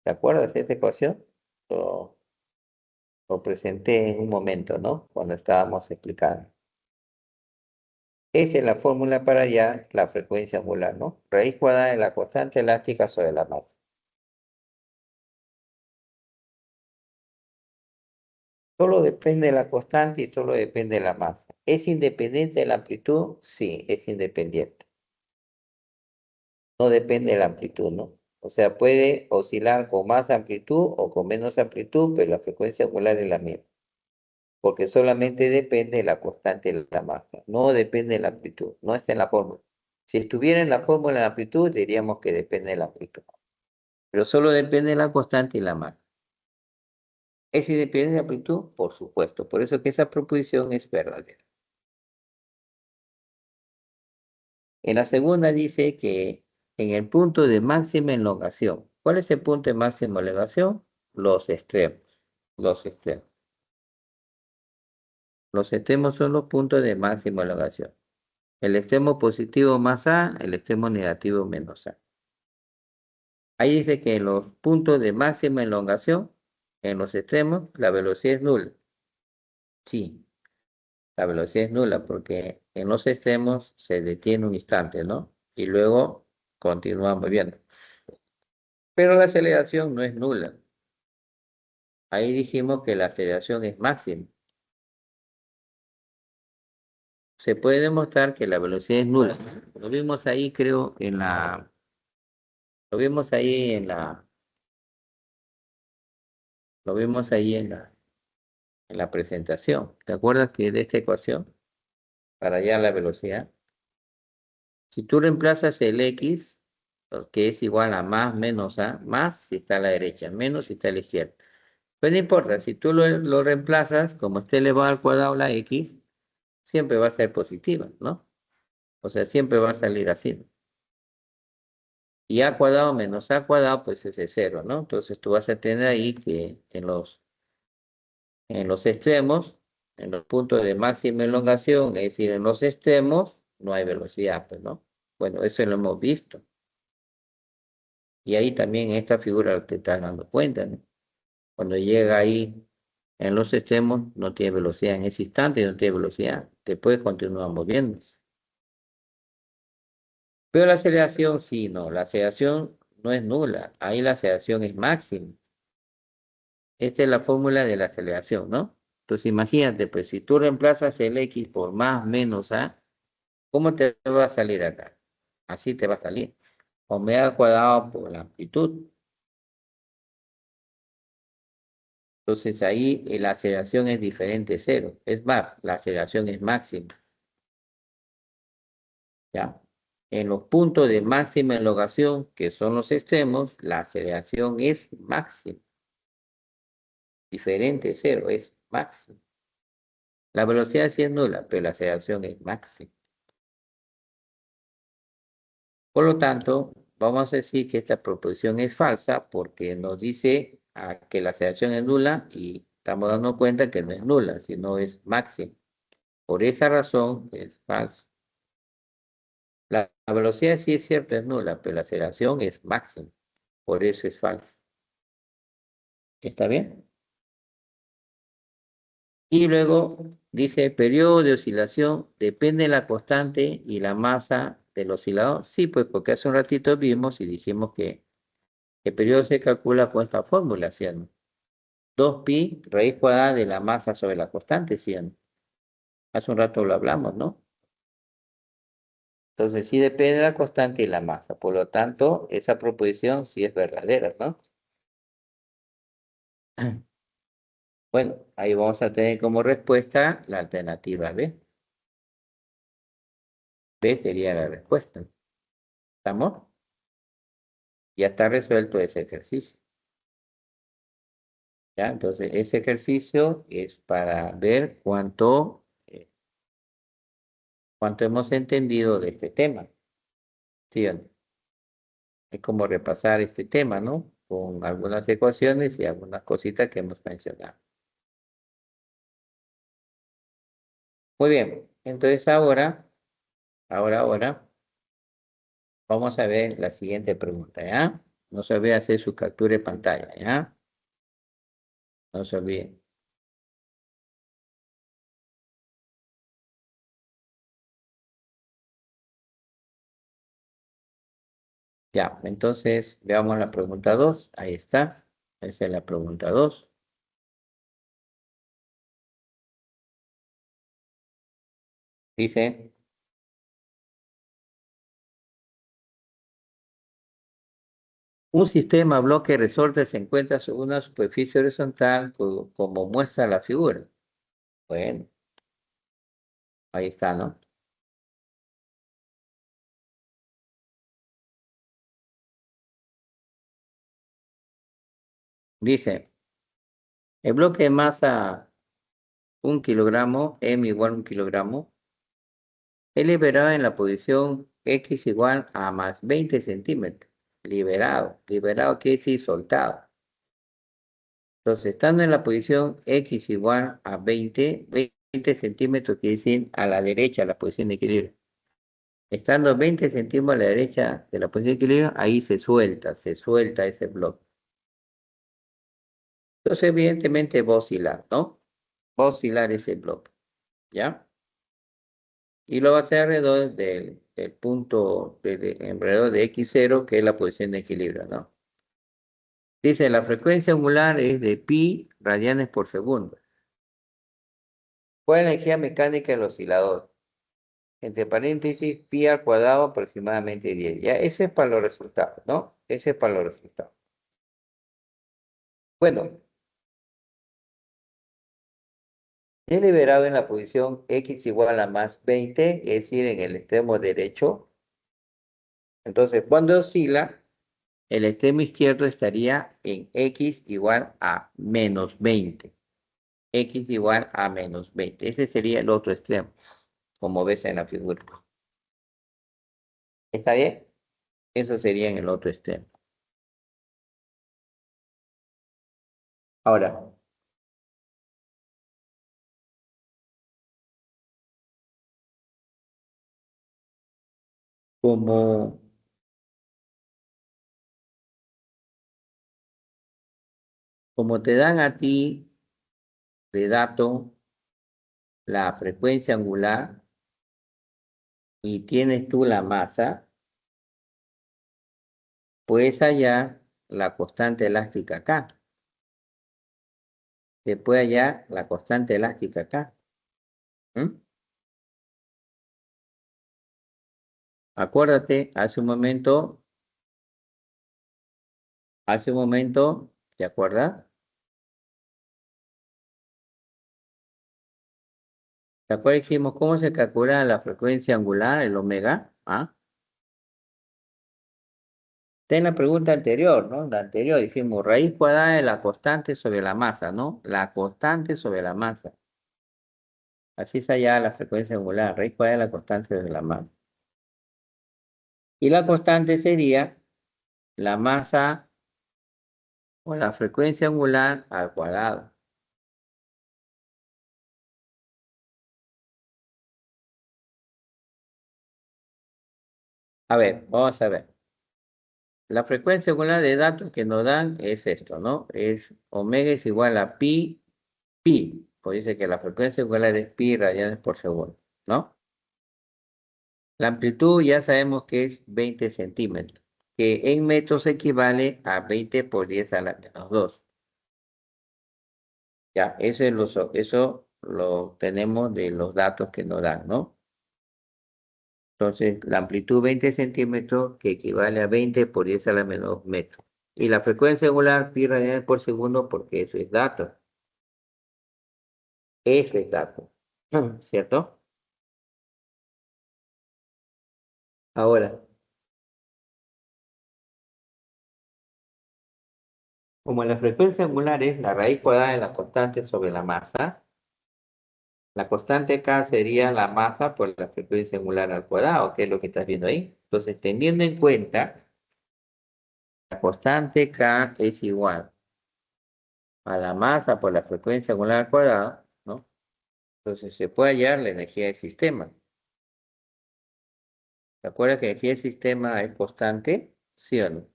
¿Te acuerdas de esta ecuación? Lo, lo presenté en un momento, ¿no? Cuando estábamos explicando. Esa es la fórmula para hallar la frecuencia angular, ¿no? Raíz cuadrada de la constante elástica sobre la masa. Solo depende de la constante y solo depende de la masa. ¿Es independiente de la amplitud? Sí, es independiente. No depende de la amplitud, ¿no? O sea, puede oscilar con más amplitud o con menos amplitud, pero la frecuencia angular es la misma. Porque solamente depende de la constante de la masa. No depende de la amplitud. No está en la fórmula. Si estuviera en la fórmula de la amplitud, diríamos que depende de la amplitud. Pero solo depende de la constante y la masa. ¿Es independiente de amplitud? Por supuesto. Por eso que esa proposición es verdadera. En la segunda dice que en el punto de máxima elongación. ¿Cuál es el punto de máxima elongación? Los extremos. Los extremos. Los extremos son los puntos de máxima elongación. El extremo positivo más A, el extremo negativo menos A. Ahí dice que en los puntos de máxima elongación, en los extremos, la velocidad es nula. Sí, la velocidad es nula porque en los extremos se detiene un instante, ¿no? Y luego continúa moviendo. Pero la aceleración no es nula. Ahí dijimos que la aceleración es máxima. Se puede demostrar que la velocidad es nula. Lo vimos ahí, creo, lo vimos ahí lo vimos ahí en la presentación. ¿Te acuerdas que de esta ecuación, para hallar la velocidad, si tú reemplazas el X, pues, que es igual a más menos A, más si está a la derecha, menos si está a la izquierda. Pero no importa, si tú lo reemplazas, como esté elevado al cuadrado la X, siempre va a ser positiva, ¿no? O sea, siempre va a salir así. Y A cuadrado menos A cuadrado, pues es de cero, ¿no? Entonces tú vas a tener ahí que en los extremos, en los puntos de máxima elongación, es decir, en los extremos, no hay velocidad, pues, ¿no? Bueno, eso lo hemos visto. Y ahí también en esta figura te estás dando cuenta, ¿no? Cuando llega ahí en los extremos, no tiene velocidad en ese instante, no tiene velocidad. Después continúa moviendo. Pero la aceleración sí, no. La aceleración no es nula. Ahí la aceleración es máxima. Esta es la fórmula de la aceleración, ¿no? Entonces imagínate, pues si tú reemplazas el X por más menos A, ¿cómo te va a salir acá? Así te va a salir. Omega al cuadrado por la amplitud. Entonces ahí la aceleración es diferente de cero. Es más, la aceleración es máxima. ¿Ya? En los puntos de máxima elongación, que son los extremos, la aceleración es máxima. Diferente de cero, es máxima. La velocidad sí es nula, pero la aceleración es máxima. Por lo tanto, vamos a decir que esta proposición es falsa porque nos dice que la aceleración es nula y estamos dando cuenta que no es nula, sino es máxima. Por esa razón es falso. La velocidad sí es cierta, es nula, pero la aceleración es máxima. Por eso es falso. ¿Está bien? Y luego dice, el periodo de oscilación depende de la constante y la masa del oscilador. Sí, pues porque hace un ratito vimos y dijimos que el periodo se calcula con esta fórmula, ¿sí o no? 2pi raíz cuadrada de la masa sobre la constante, ¿sí o no? Hace un rato lo hablamos, ¿no? Entonces sí depende de la constante y la masa. Por lo tanto, esa proposición sí es verdadera, ¿no? Bueno, ahí vamos a tener como respuesta la alternativa B. B sería la respuesta. ¿Estamos? Ya está resuelto ese ejercicio. ¿Ya? Entonces, ese ejercicio es para ver cuánto hemos entendido de este tema. ¿Sí o no? Es como repasar este tema, ¿no? Con algunas ecuaciones y algunas cositas que hemos mencionado. Muy bien, entonces ahora, vamos a ver la siguiente pregunta, ¿ya? No se olvide hacer su captura de pantalla, ¿ya? No se olviden. Ya, entonces veamos la pregunta 2. Ahí está. Esa es la pregunta 2. Dice, un sistema bloque resorte se encuentra sobre una superficie horizontal como muestra la figura. Bueno, ahí está, ¿no? Dice, El bloque de masa 1 kilogramo, M igual a 1 kilogramo, es liberado en la posición X igual a más 20 centímetros. Liberado quiere decir soltado. Entonces, estando en la posición X igual a 20 centímetros quiere decir a la derecha, la posición de equilibrio. Estando 20 centímetros a la derecha de la posición de equilibrio, ahí se suelta ese bloque. Entonces, evidentemente va a oscilar, ¿no? Va a oscilar ese bloque, ¿ya? Y lo va a hacer alrededor del punto, alrededor de X0, que es la posición de equilibrio, ¿no? Dice, la frecuencia angular es de pi radianes por segundo. ¿Cuál es la energía mecánica del oscilador? Entre paréntesis, pi al cuadrado aproximadamente 10. Ya, ese es para los resultados, ¿no? Ese es para los resultados. Bueno, he liberado en la posición X igual a más 20, es decir, en el extremo derecho. Entonces, cuando oscila, el extremo izquierdo estaría en X igual a menos 20. X igual a menos 20. Ese sería el otro extremo, como ves en la figura. ¿Está bien? Eso sería en el otro extremo. Ahora, como te dan a ti de dato la frecuencia angular y tienes tú la masa, puedes hallar la constante elástica acá. Se puede hallar la constante elástica acá. ¿Mm? Acuérdate, hace un momento, ¿te acuerdas? ¿Te acuerdas? Dijimos cómo se calcula la frecuencia angular, el omega. ¿Ah? Está en la pregunta anterior, ¿no? La anterior dijimos raíz cuadrada de la constante sobre la masa, ¿no? La constante sobre la masa. Así se halla la frecuencia angular, raíz cuadrada de la constante sobre la masa. Y la constante sería la masa o la frecuencia angular al cuadrado. A ver, vamos a ver. La frecuencia angular de datos que nos dan es esto, ¿no? Es omega es igual a pi, pues dice que la frecuencia angular es pi radianes por segundo, ¿no? La amplitud ya sabemos que es 20 centímetros, que en metros equivale a 20 por 10 a la menos 2. Ya, eso lo tenemos de los datos que nos dan, ¿no? Entonces, la amplitud 20 centímetros, que equivale a 20 por 10 a la menos metro. Y la frecuencia angular, pi radianes por segundo, porque eso es dato. Eso es dato. ¿Cierto? Ahora, como la frecuencia angular es la raíz cuadrada de la constante sobre la masa, la constante K sería la masa por la frecuencia angular al cuadrado, que es lo que estás viendo ahí. Entonces, teniendo en cuenta, la constante K es igual a la masa por la frecuencia angular al cuadrado, ¿no? Entonces, se puede hallar la energía del sistema. ¿Se acuerda que la energía del sistema es constante? ¿Sí o no?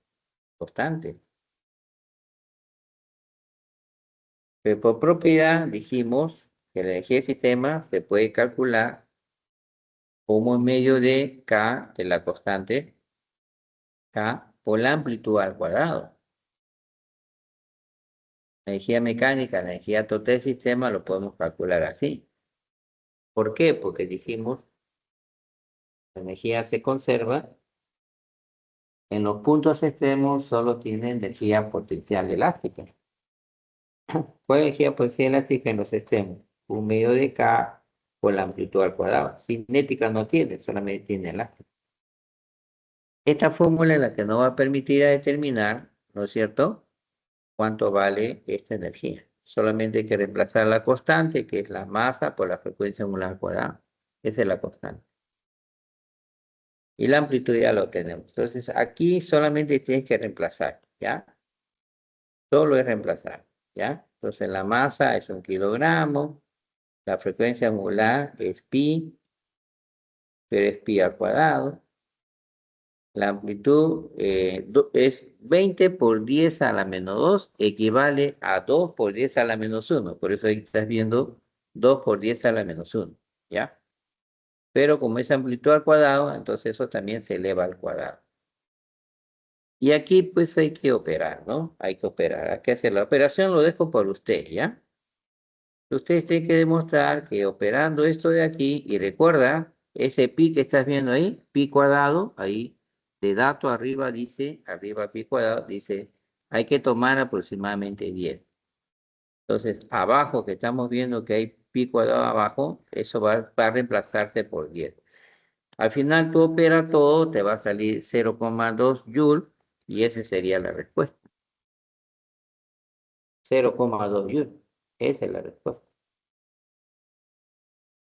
Constante. Pero por propiedad dijimos que la energía del sistema se puede calcular como en medio de K, de la constante K, por la amplitud al cuadrado. La energía mecánica, la energía total del sistema lo podemos calcular así. ¿Por qué? Porque dijimos la energía se conserva. En los puntos extremos solo tiene energía potencial elástica. ¿Cuál es la energía potencial elástica en los extremos? Un medio de K por la amplitud al cuadrado. Cinética no tiene, solamente tiene elástica. Esta fórmula es la que nos va a permitir determinar, ¿no es cierto?, cuánto vale esta energía. solamente hay que reemplazar la constante, que es la masa, por la frecuencia angular cuadrada. Esa es la constante. Y la amplitud ya lo tenemos. Entonces, aquí solamente tienes que reemplazar, ¿ya? Solo es reemplazar, ¿ya? Entonces, la masa es 1 kilogramo, la frecuencia angular es pi, pero es pi al cuadrado. La amplitud es 20 por 10 a la menos 2, equivale a 2 por 10 a la menos 1. Por eso ahí estás viendo 2 por 10 a la menos 1, ¿ya? Pero como es amplitud al cuadrado, entonces eso también se eleva al cuadrado. Y aquí pues hay que operar, ¿no? Hay que operar, hay que hacer la operación, lo dejo por usted, ¿ya? Ustedes tienen que demostrar que operando esto de aquí, y recuerda, ese pi que estás viendo ahí, pi cuadrado, ahí, de dato arriba dice, arriba pi cuadrado, dice, hay que tomar aproximadamente 10. Entonces, abajo que estamos viendo que hay pi cuadrado abajo, eso va a reemplazarse por 10. Al final tú operas todo, te va a salir 0,2 joule, y esa sería la respuesta. 0,2 joule, esa es la respuesta.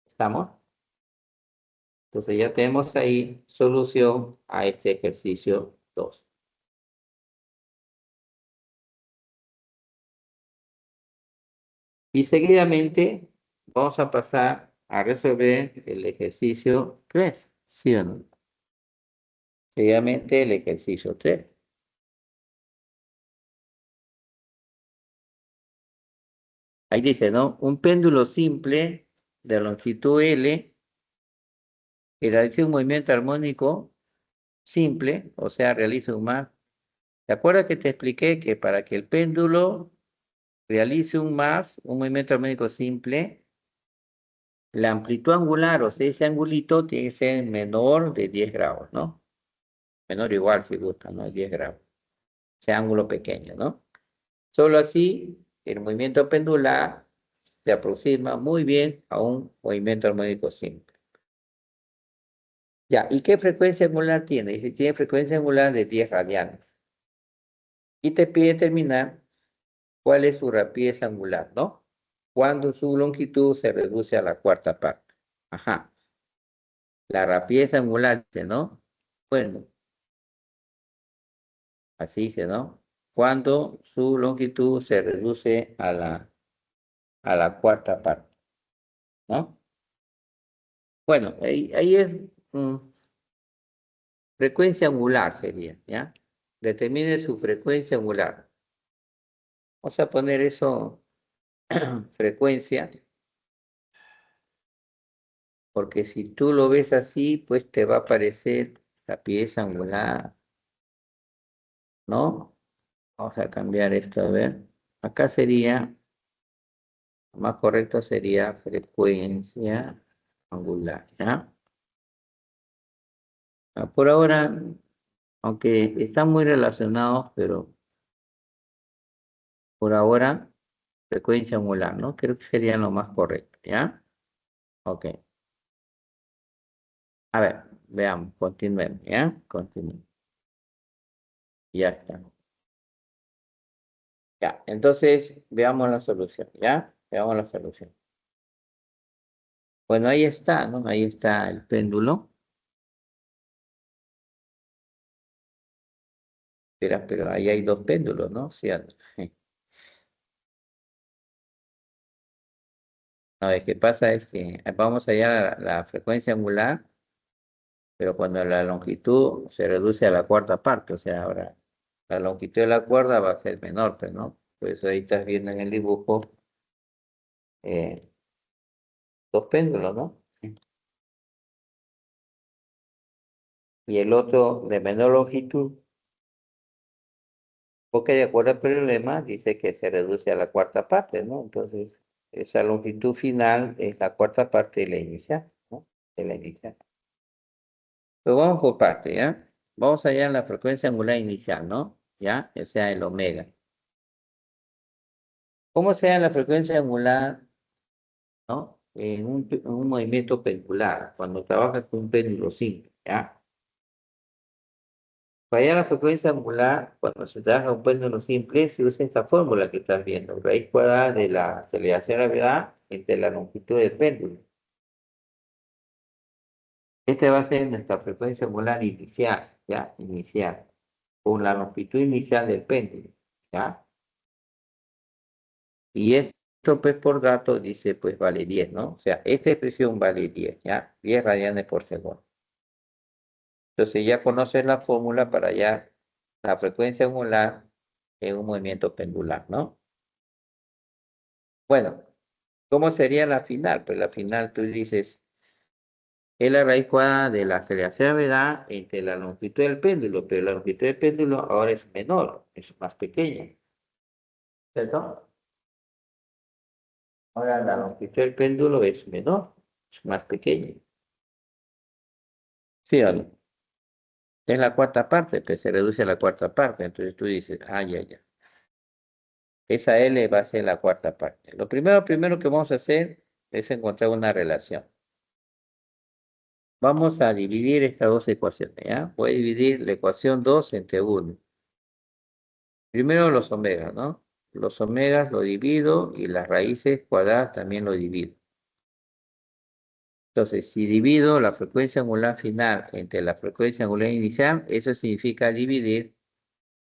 ¿Estamos? Entonces ya tenemos ahí solución a este ejercicio 2. Y seguidamente vamos a pasar a resolver el ejercicio 3, ¿sí o no? Seguidamente el ejercicio 3. Ahí dice, ¿no? Un péndulo simple de longitud L que realiza un movimiento armónico simple, o sea, realiza un más. ¿Te acuerdas que te expliqué que para que el péndulo realice un más, un movimiento armónico simple, la amplitud angular, o sea, ese angulito tiene que ser menor de 10 grados, ¿no? Menor o igual si gusta, ¿no? 10 grados. Ese ángulo pequeño, ¿no? Solo así, el movimiento pendular se aproxima muy bien a un movimiento armónico simple. Ya, ¿y qué frecuencia angular tiene? Dice, tiene frecuencia angular de 10 radianes. Y te pide determinar cuál es su rapidez angular, ¿no? Cuando su longitud se reduce a la cuarta parte. Ajá. La rapidez angular, ¿no? Bueno, así dice, ¿no? Cuando su longitud se reduce a la cuarta parte, ¿no? Bueno, ahí es frecuencia angular sería, ¿ya? Determine su frecuencia angular. Vamos a poner eso frecuencia, porque si tú lo ves así, pues te va a aparecer rapidez angular, ¿no? Vamos a cambiar esto, a ver. Acá sería, lo más correcto sería frecuencia angular, ¿ya? Por ahora, aunque están muy relacionados, pero por ahora, frecuencia angular, ¿no? Creo que sería lo más correcto, ¿ya? Ok. A ver, veamos, continuemos, ¿ya? Continuemos. Ya está. Ya, entonces, veamos la solución, ¿ya? Veamos la solución. Bueno, ahí está, ¿no? Ahí está el péndulo. Pero ahí hay dos péndulos, ¿no? ¿Cierto? No, es que pasa es que vamos allá a la frecuencia angular, pero cuando la longitud se reduce a la cuarta parte, o sea, ahora la longitud de la cuerda va a ser menor, pues, ¿no? Por eso ahí estás viendo en el dibujo eh, dos péndulos, ¿no? Y el otro de menor longitud, porque de acuerdo al problema dice que se reduce a la cuarta parte, ¿no? Entonces, esa longitud final es la cuarta parte de la inicial, ¿no? De la inicial. Pero vamos por parte, ¿ya? Vamos allá en la frecuencia angular inicial, ¿no? ¿Ya? O sea, el omega. ¿Cómo sea la frecuencia angular, ¿no? En un movimiento pendular, cuando trabajas con un péndulo simple, ¿ya? Para hallar la frecuencia angular, cuando se trabaja un péndulo simple, se usa esta fórmula que estás viendo, raíz cuadrada de la aceleración de gravedad entre la longitud del péndulo. Esta va a ser nuestra frecuencia angular inicial, ¿ya? Inicial, con la longitud inicial del péndulo, ¿ya? Y esto, pues, por dato, dice, pues, vale 10, ¿no? O sea, esta expresión vale 10, ¿ya? 10 radianes por segundo. Entonces, ya conoces la fórmula para hallar la frecuencia angular en un movimiento pendular, ¿no? Bueno, ¿cómo sería la final? Pues la final tú dices, es la raíz cuadrada de la aceleración de gravedad entre la longitud del péndulo, pero la longitud del péndulo ahora es menor, es más pequeña, ¿cierto? Ahora la longitud del péndulo es menor, es más pequeña. ¿Sí o no? Es la cuarta parte, pues se reduce a la cuarta parte, entonces tú dices, ya. Esa L va a ser la cuarta parte. Lo primero que vamos a hacer es encontrar una relación. Vamos a dividir estas dos ecuaciones, ¿ya? Voy a dividir la ecuación 2 entre 1. Primero los omegas, ¿no? Los omegas lo divido y las raíces cuadradas también lo divido. Entonces, si divido la frecuencia angular final entre la frecuencia angular inicial, eso significa dividir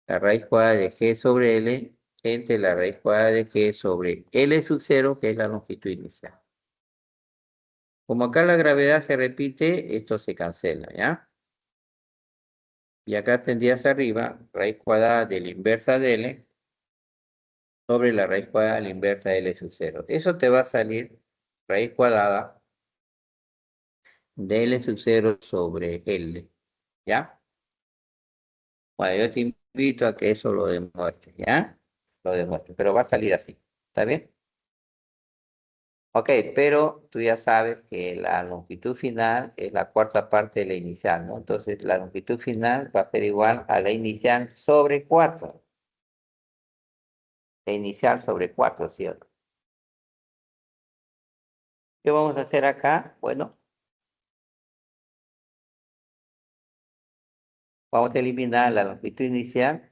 la raíz cuadrada de G sobre L entre la raíz cuadrada de G sobre L sub 0, que es la longitud inicial. Como acá la gravedad se repite, esto se cancela, ¿ya? Y acá tendrías arriba raíz cuadrada de la inversa de L sobre la raíz cuadrada de la inversa de L sub 0. Eso te va a salir raíz cuadrada de L sub 0 sobre L, ¿ya? Bueno, yo te invito a que eso lo demuestres, ¿ya? Lo demuestres, pero va a salir así, ¿está bien? Ok, pero tú ya sabes que la longitud final es la cuarta parte de la inicial, ¿no? Entonces, la longitud final va a ser igual a la inicial sobre 4. La inicial sobre 4, ¿cierto? ¿Qué vamos a hacer acá? Bueno, vamos a eliminar la longitud inicial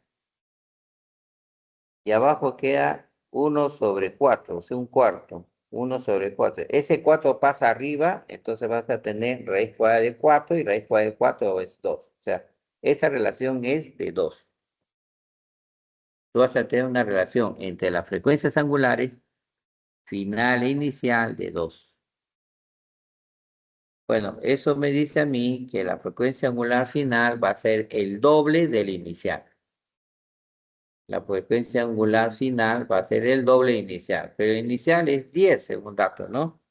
y abajo queda 1 sobre 4, o sea, un cuarto. 1 sobre 4. Ese 4 pasa arriba, entonces vas a tener raíz cuadrada de 4 y raíz cuadrada de 4 es 2. O sea, esa relación es de 2. Tú vas a tener una relación entre las frecuencias angulares final e inicial de 2. Bueno, eso me dice a mí que la frecuencia angular final va a ser el doble de la inicial. La frecuencia angular final va a ser el doble inicial, pero el inicial es 10 según datos, ¿no?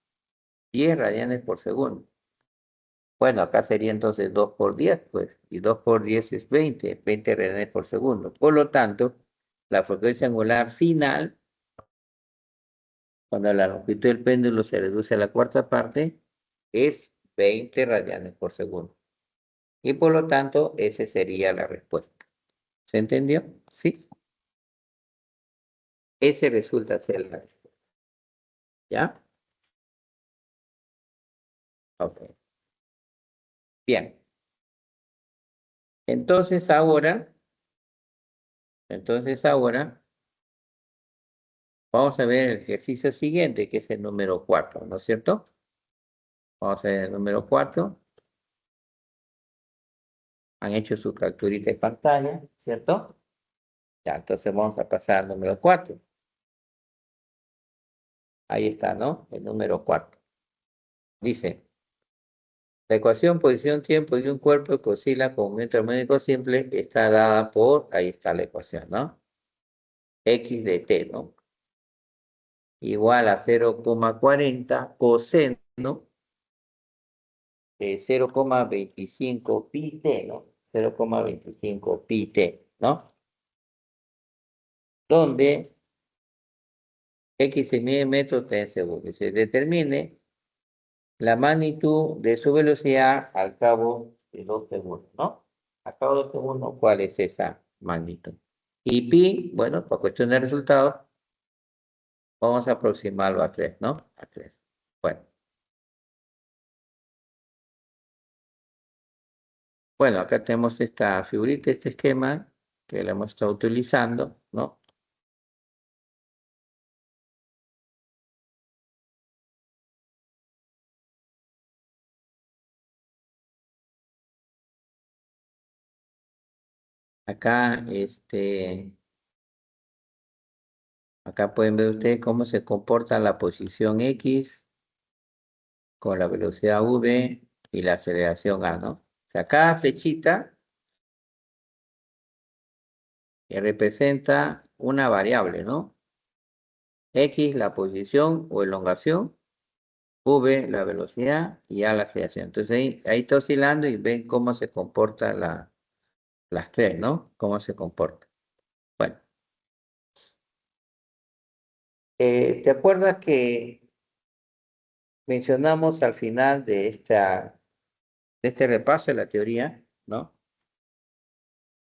10 radianes por segundo. Bueno, acá sería entonces 2 por 10, pues, y 2 por 10 es 20 radianes por segundo. Por lo tanto, la frecuencia angular final, cuando la longitud del péndulo se reduce a la cuarta parte, es 20 radianes por segundo. Y por lo tanto, esa sería la respuesta. ¿Se entendió? Sí. Ese resulta ser la respuesta. ¿Ya? Ok. Bien. Entonces ahora, vamos a ver el ejercicio siguiente, que es el número 4, ¿no es cierto? Vamos a ver el número 4. Han hecho su capturita de pantalla, ¿cierto? Ya, entonces vamos a pasar al número 4. Ahí está, ¿no? El número 4. Dice, la ecuación posición-tiempo de un cuerpo que oscila con un movimiento armónico simple está dada por, ahí está la ecuación, ¿no? X de t, ¿no? Igual a 0,40 coseno de 0,25 pi t, ¿no? 0,25 pi t, ¿no? Donde X se mide en metros en segundos. Se determine la magnitud de su velocidad al cabo de 2 segundos, ¿no? Al cabo de 2 segundos, ¿cuál es esa magnitud? Y pi, bueno, por cuestión de resultados, vamos a aproximarlo a 3, ¿no? A 3. Bueno. Bueno, acá tenemos esta figurita, este esquema que la hemos estado utilizando, ¿no? Acá, acá pueden ver ustedes cómo se comporta la posición X con la velocidad V y la aceleración A, ¿no? O sea, cada flechita que representa una variable, ¿no? X, la posición o elongación, V, la velocidad y A, la aceleración. Entonces ahí está oscilando y ven cómo se comporta las tres, ¿no? Cómo se comporta. Bueno, ¿te acuerdas que mencionamos al final de este repaso de la teoría, ¿no?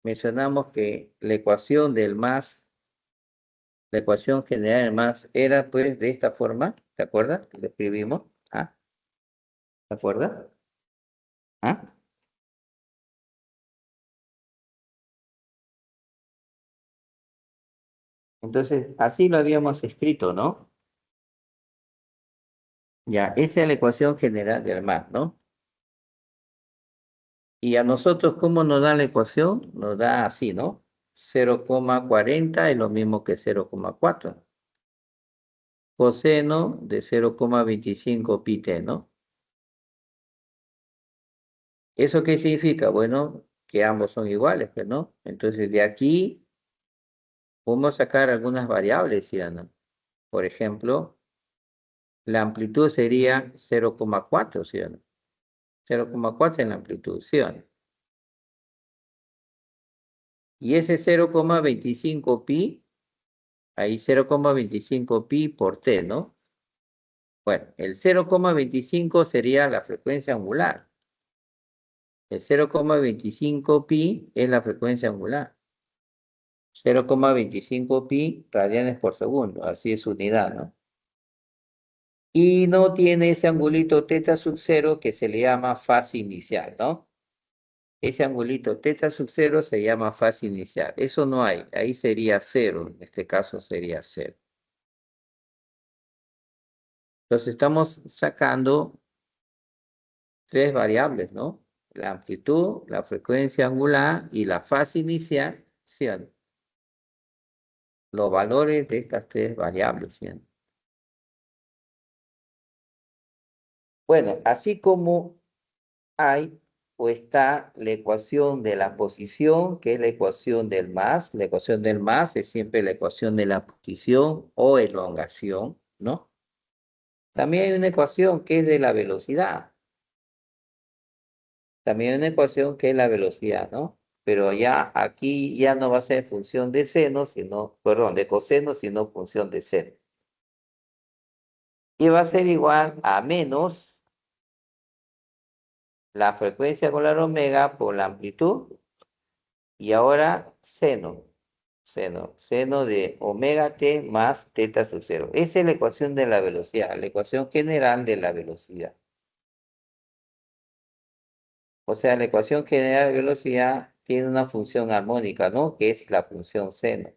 Mencionamos que la ecuación del más, la ecuación general del más era pues de esta forma, ¿te acuerdas? Que lo escribimos, ¿ah? ¿Te acuerdas? ¿Ah? Entonces, así lo habíamos escrito, ¿no? Ya, esa es la ecuación general del más, ¿no? Y a nosotros, ¿cómo nos da la ecuación? Nos da así, ¿no? 0,40 es lo mismo que 0,4. Coseno de 0,25 pi t, ¿no? ¿Eso qué significa? Bueno, que ambos son iguales, pues, ¿no? Entonces, de aquí podemos sacar algunas variables, ¿sí o no? Por ejemplo, la amplitud sería 0,4, ¿sí o no? 0,4 en la amplitud, ¿sí o no? Y ese 0,25 pi, ahí 0,25 pi por t, ¿no? Bueno, el 0,25 sería la frecuencia angular. El 0,25 pi es la frecuencia angular. 0,25 pi radianes por segundo, así es su unidad, ¿no? Y no tiene ese angulito teta sub 0 que se le llama fase inicial, ¿no? Ese angulito teta sub 0 se llama fase inicial. Eso no hay, ahí sería 0, en este caso sería 0. Entonces estamos sacando tres variables, ¿no? La amplitud, la frecuencia angular y la fase inicial, ¿sí? Los valores de estas tres variables, ¿sí? Bueno, así como hay o está la ecuación de la posición, que es la ecuación del más. La ecuación del más es siempre la ecuación de la posición o elongación, ¿no? También hay una ecuación que es de la velocidad. También hay una ecuación que es la velocidad, ¿no? Pero ya aquí ya no va a ser función de seno, sino, perdón, de coseno, sino función de seno. Y va a ser igual a menos la frecuencia angular omega por la amplitud. Y ahora seno de omega t más teta sub 0. Esa es la ecuación de la velocidad, la ecuación general de la velocidad. O sea, la ecuación general de velocidad tiene una función armónica, ¿no? Que es la función seno.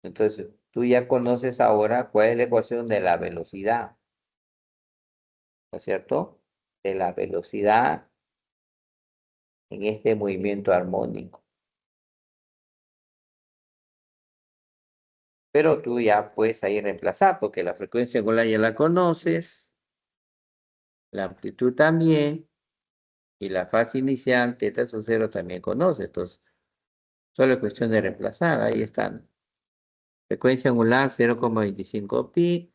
Entonces, tú ya conoces ahora cuál es la ecuación de la velocidad, ¿no es cierto? De la velocidad en este movimiento armónico. Pero tú ya puedes ahí reemplazar, porque la frecuencia angular ya la conoces, la amplitud también, y la fase inicial, teta sub 0 también conoce. Entonces, solo es cuestión de reemplazar, ahí están. Frecuencia angular 0,25 pi,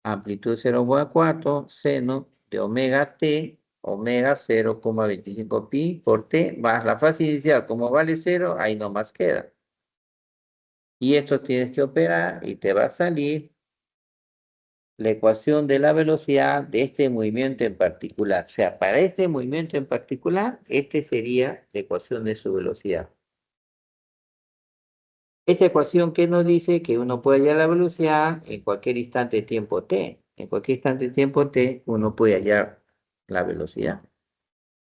amplitud 0,4, seno de omega t, omega 0,25 pi por t, más la fase inicial, como vale 0, ahí nomás queda. Y esto tienes que operar y te va a salir la ecuación de la velocidad de este movimiento en particular. O sea, para este movimiento en particular, este sería la ecuación de su velocidad. Esta ecuación que nos dice que uno puede hallar la velocidad en cualquier instante de tiempo t. En cualquier instante de tiempo t, uno puede hallar la velocidad.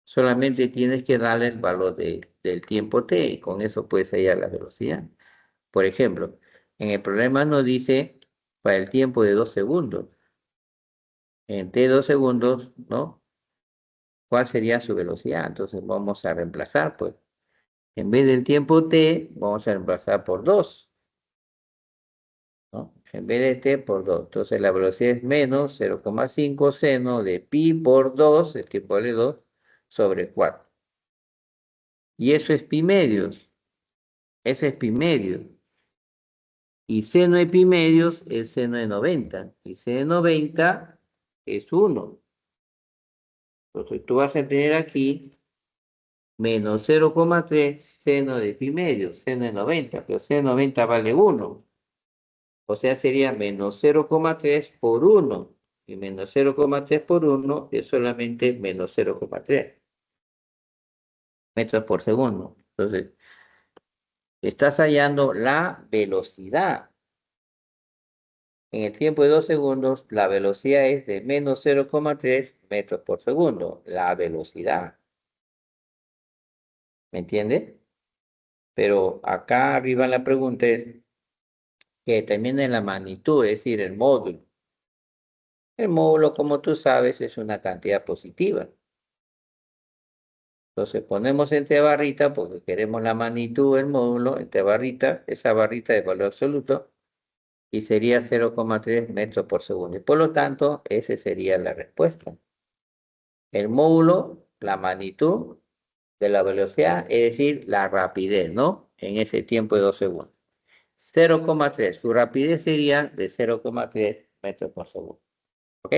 Solamente tienes que darle el valor del tiempo t y con eso puedes hallar la velocidad. Por ejemplo, en el problema nos dice para el tiempo de 2 segundos. En t 2 segundos, ¿no? ¿Cuál sería su velocidad? Entonces vamos a reemplazar, pues. En vez del tiempo t, vamos a reemplazar por 2, ¿no? En vez de t por 2. Entonces la velocidad es menos 0,5 seno de pi por 2, el tiempo vale 2, sobre 4. Y eso es pi medios. Ese es pi medios. Y seno de pi medios es seno de 90. Y seno de 90 es 1. Entonces tú vas a tener aquí menos 0,3 seno de pi medios, seno de 90. Pero seno de 90 vale 1. O sea, sería menos 0,3 por 1. Y menos 0,3 por 1 es solamente menos 0,3 metros por segundo. Entonces, estás hallando la velocidad. En el tiempo de 2 segundos, la velocidad es de menos 0,3 metros por segundo. La velocidad. ¿Me entiende? Pero acá arriba la pregunta es que determine la magnitud, es decir, el módulo. El módulo, como tú sabes, es una cantidad positiva. Entonces ponemos entre barrita porque queremos la magnitud del módulo, entre barrita, esa barrita de valor absoluto, y sería 0,3 metros por segundo. Y por lo tanto, esa sería la respuesta. El módulo, la magnitud de la velocidad, es decir, la rapidez, ¿no? En ese tiempo de 2 segundos. 0,3, su rapidez sería de 0,3 metros por segundo. ¿Ok?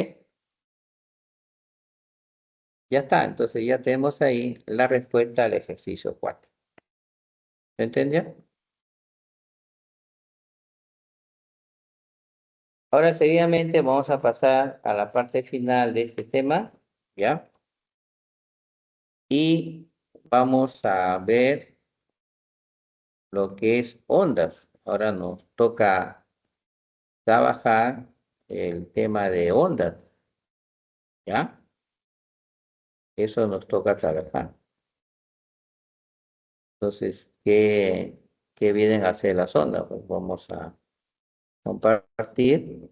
Ya está, entonces ya tenemos ahí la respuesta al ejercicio 4. ¿Se entendió? Ahora seguidamente vamos a pasar a la parte final de este tema, ¿ya? Y vamos a ver lo que es ondas. Ahora nos toca trabajar el tema de ondas, ¿ya? Eso nos toca trabajar. Entonces, ¿qué vienen a hacer las ondas? Pues vamos a compartir.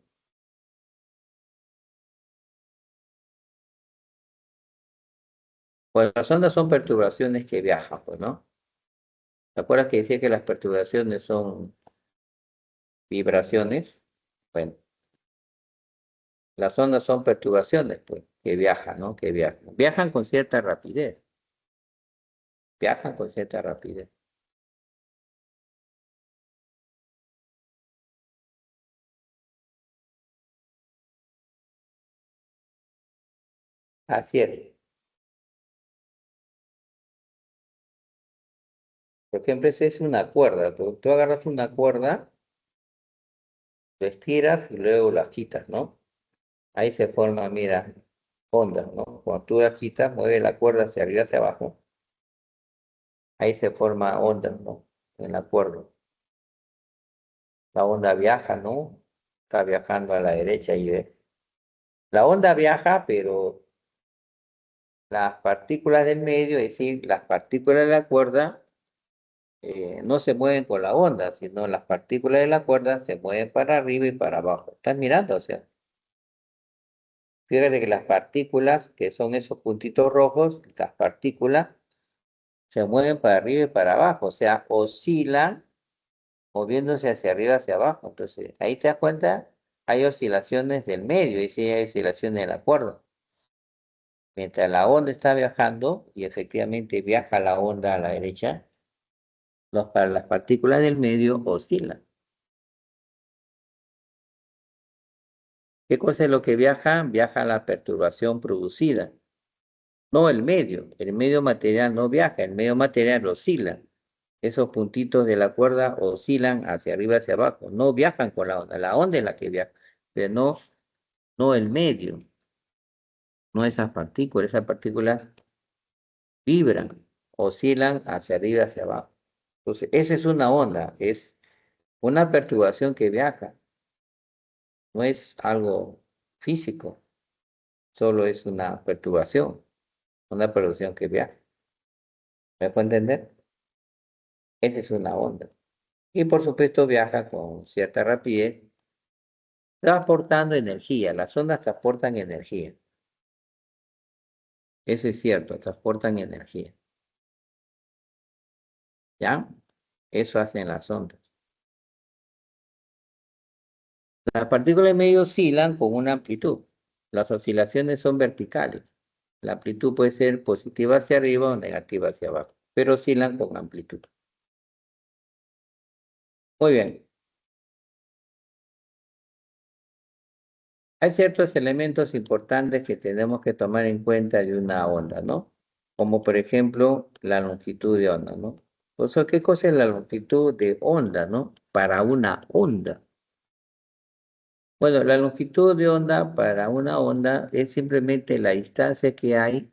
Pues las ondas son perturbaciones que viajan, pues, ¿no? ¿Te acuerdas que decía que las perturbaciones son vibraciones? Bueno, las ondas son perturbaciones, pues, que viajan, ¿no? Que viajan. Viajan con cierta rapidez. Viajan con cierta rapidez. Así es. Por ejemplo, esa es una cuerda. Tú agarras una cuerda, la estiras y luego la quitas, ¿no? Ahí se forma, mira, ondas, ¿no? Cuando tú la quitas, mueves la cuerda hacia arriba, hacia abajo. Ahí se forma ondas, ¿no? En la cuerda. La onda viaja, ¿no? Está viajando a la derecha y ves. La onda viaja, pero las partículas del medio, es decir, las partículas de la cuerda, no se mueven con la onda, sino las partículas de la cuerda se mueven para arriba y para abajo. ¿Estás mirando? O sea, fíjate que las partículas, que son esos puntitos rojos, las partículas se mueven para arriba y para abajo, o sea, oscilan moviéndose hacia arriba, hacia abajo. Entonces, ahí te das cuenta, hay oscilaciones del medio, y sí hay oscilaciones de la cuerda. Mientras la onda está viajando, y efectivamente viaja la onda a la derecha, las partículas del medio oscilan. ¿Qué cosa es lo que viaja? Viaja la perturbación producida. No el medio material no viaja, el medio material oscila. Esos puntitos de la cuerda oscilan hacia arriba, hacia abajo. No viajan con la onda es la que viaja, pero no el medio, no esas partículas vibran, oscilan hacia arriba, hacia abajo. Entonces, esa es una onda, es una perturbación que viaja, no es algo físico, solo es una perturbación. una producción que viaja. ¿Me puede entender? Esa es una onda. Y por supuesto viaja con cierta rapidez, transportando energía. Las ondas transportan energía. Eso es cierto, transportan energía. ¿Ya? Eso hacen las ondas. Las partículas de medio oscilan con una amplitud. Las oscilaciones son verticales. La amplitud puede ser positiva hacia arriba o negativa hacia abajo, pero oscilan con amplitud. Muy bien. Hay ciertos elementos importantes que tenemos que tomar en cuenta de una onda, ¿no? Como por ejemplo la longitud de onda, ¿no? O sea, ¿qué cosa es la longitud de onda, ¿no? Para una onda. Bueno, la longitud de onda para una onda es simplemente la distancia que hay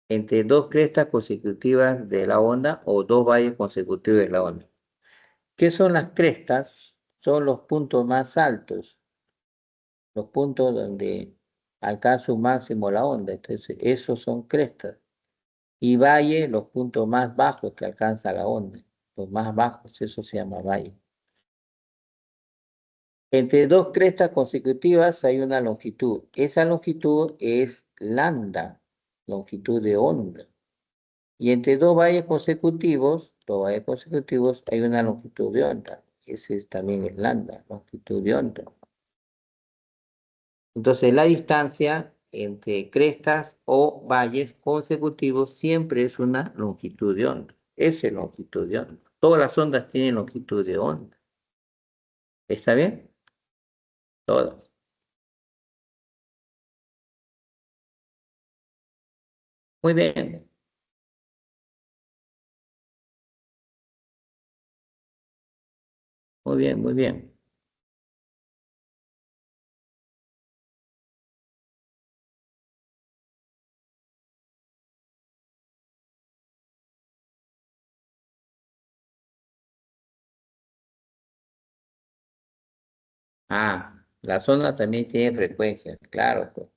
entre dos crestas consecutivas de la onda o dos valles consecutivos de la onda. ¿Qué son las crestas? Son los puntos más altos, los puntos donde alcanza un máximo la onda. Entonces, esos son crestas. Y valle, los puntos más bajos que alcanza la onda. Los más bajos, eso se llama valle. Entre dos crestas consecutivas hay una longitud. Esa longitud es lambda, longitud de onda. Y entre dos valles consecutivos, hay una longitud de onda. Ese es también el lambda, longitud de onda. Entonces, la distancia entre crestas o valles consecutivos siempre es una longitud de onda. Esa es longitud de onda. Todas las ondas tienen longitud de onda. ¿Está bien? Todas. Muy bien. Muy bien, muy bien. Ah, las ondas también tienen frecuencia, claro, pues.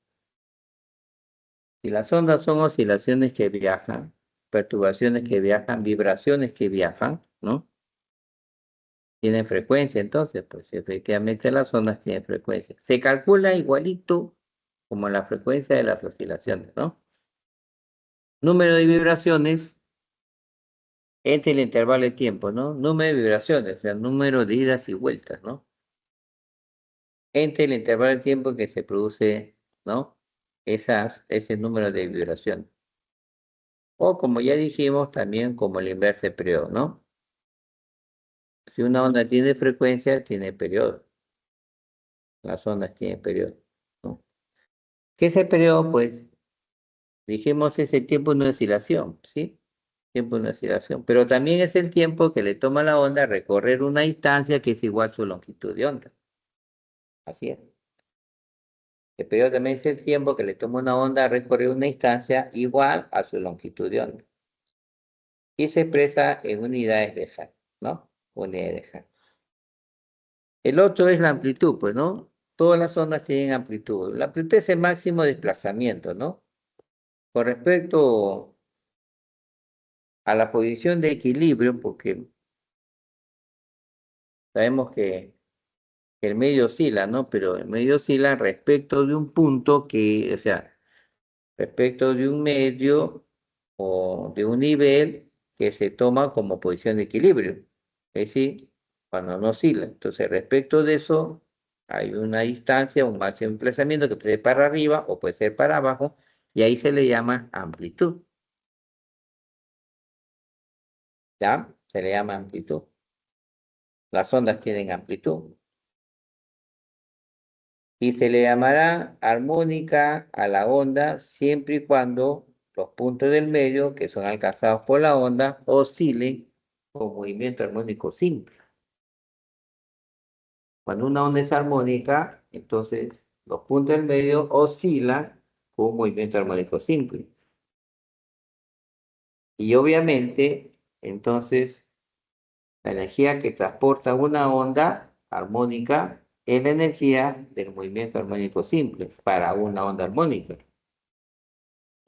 Si las ondas son oscilaciones que viajan, perturbaciones que viajan, vibraciones que viajan, ¿no? Tienen frecuencia, entonces, pues efectivamente las ondas tienen frecuencia. Se calcula igualito como la frecuencia de las oscilaciones, ¿no? Número de vibraciones entre el intervalo de tiempo, ¿no? Número de vibraciones, o sea, número de idas y vueltas, ¿no? Entre el intervalo de tiempo que se produce, ¿no? Ese número de vibraciones. O como ya dijimos, también como el inverse periodo, ¿no? Si una onda tiene frecuencia, tiene periodo. Las ondas tienen periodo, ¿no? ¿Qué es el periodo? Pues dijimos es el tiempo de una oscilación, ¿sí? Tiempo de una oscilación. Pero también es el tiempo que le toma a la onda recorrer una distancia que es igual a su longitud de onda. Así es. El periodo también es el tiempo que le toma una onda a recorrer una distancia igual a su longitud de onda. Y se expresa en unidades de Hz, ¿no? Unidades de Hz. El otro es la amplitud, pues, ¿no? Todas las ondas tienen amplitud. La amplitud es el máximo desplazamiento, ¿no? Con respecto a la posición de equilibrio, porque sabemos que el medio oscila, ¿no? Pero el medio oscila respecto de un punto que, o sea, respecto de un medio o de un nivel que se toma como posición de equilibrio. Es decir, cuando no oscila. Entonces, respecto de eso, hay una distancia, un máximo de desplazamiento que puede ser para arriba o puede ser para abajo, y ahí se le llama amplitud. ¿Ya? Se le llama amplitud. Las ondas tienen amplitud. Y se le llamará armónica a la onda siempre y cuando los puntos del medio que son alcanzados por la onda oscilen con movimiento armónico simple. Cuando una onda es armónica, entonces los puntos del medio oscilan con un movimiento armónico simple. Y obviamente, entonces, la energía que transporta una onda armónica es la energía del movimiento armónico simple para una onda armónica.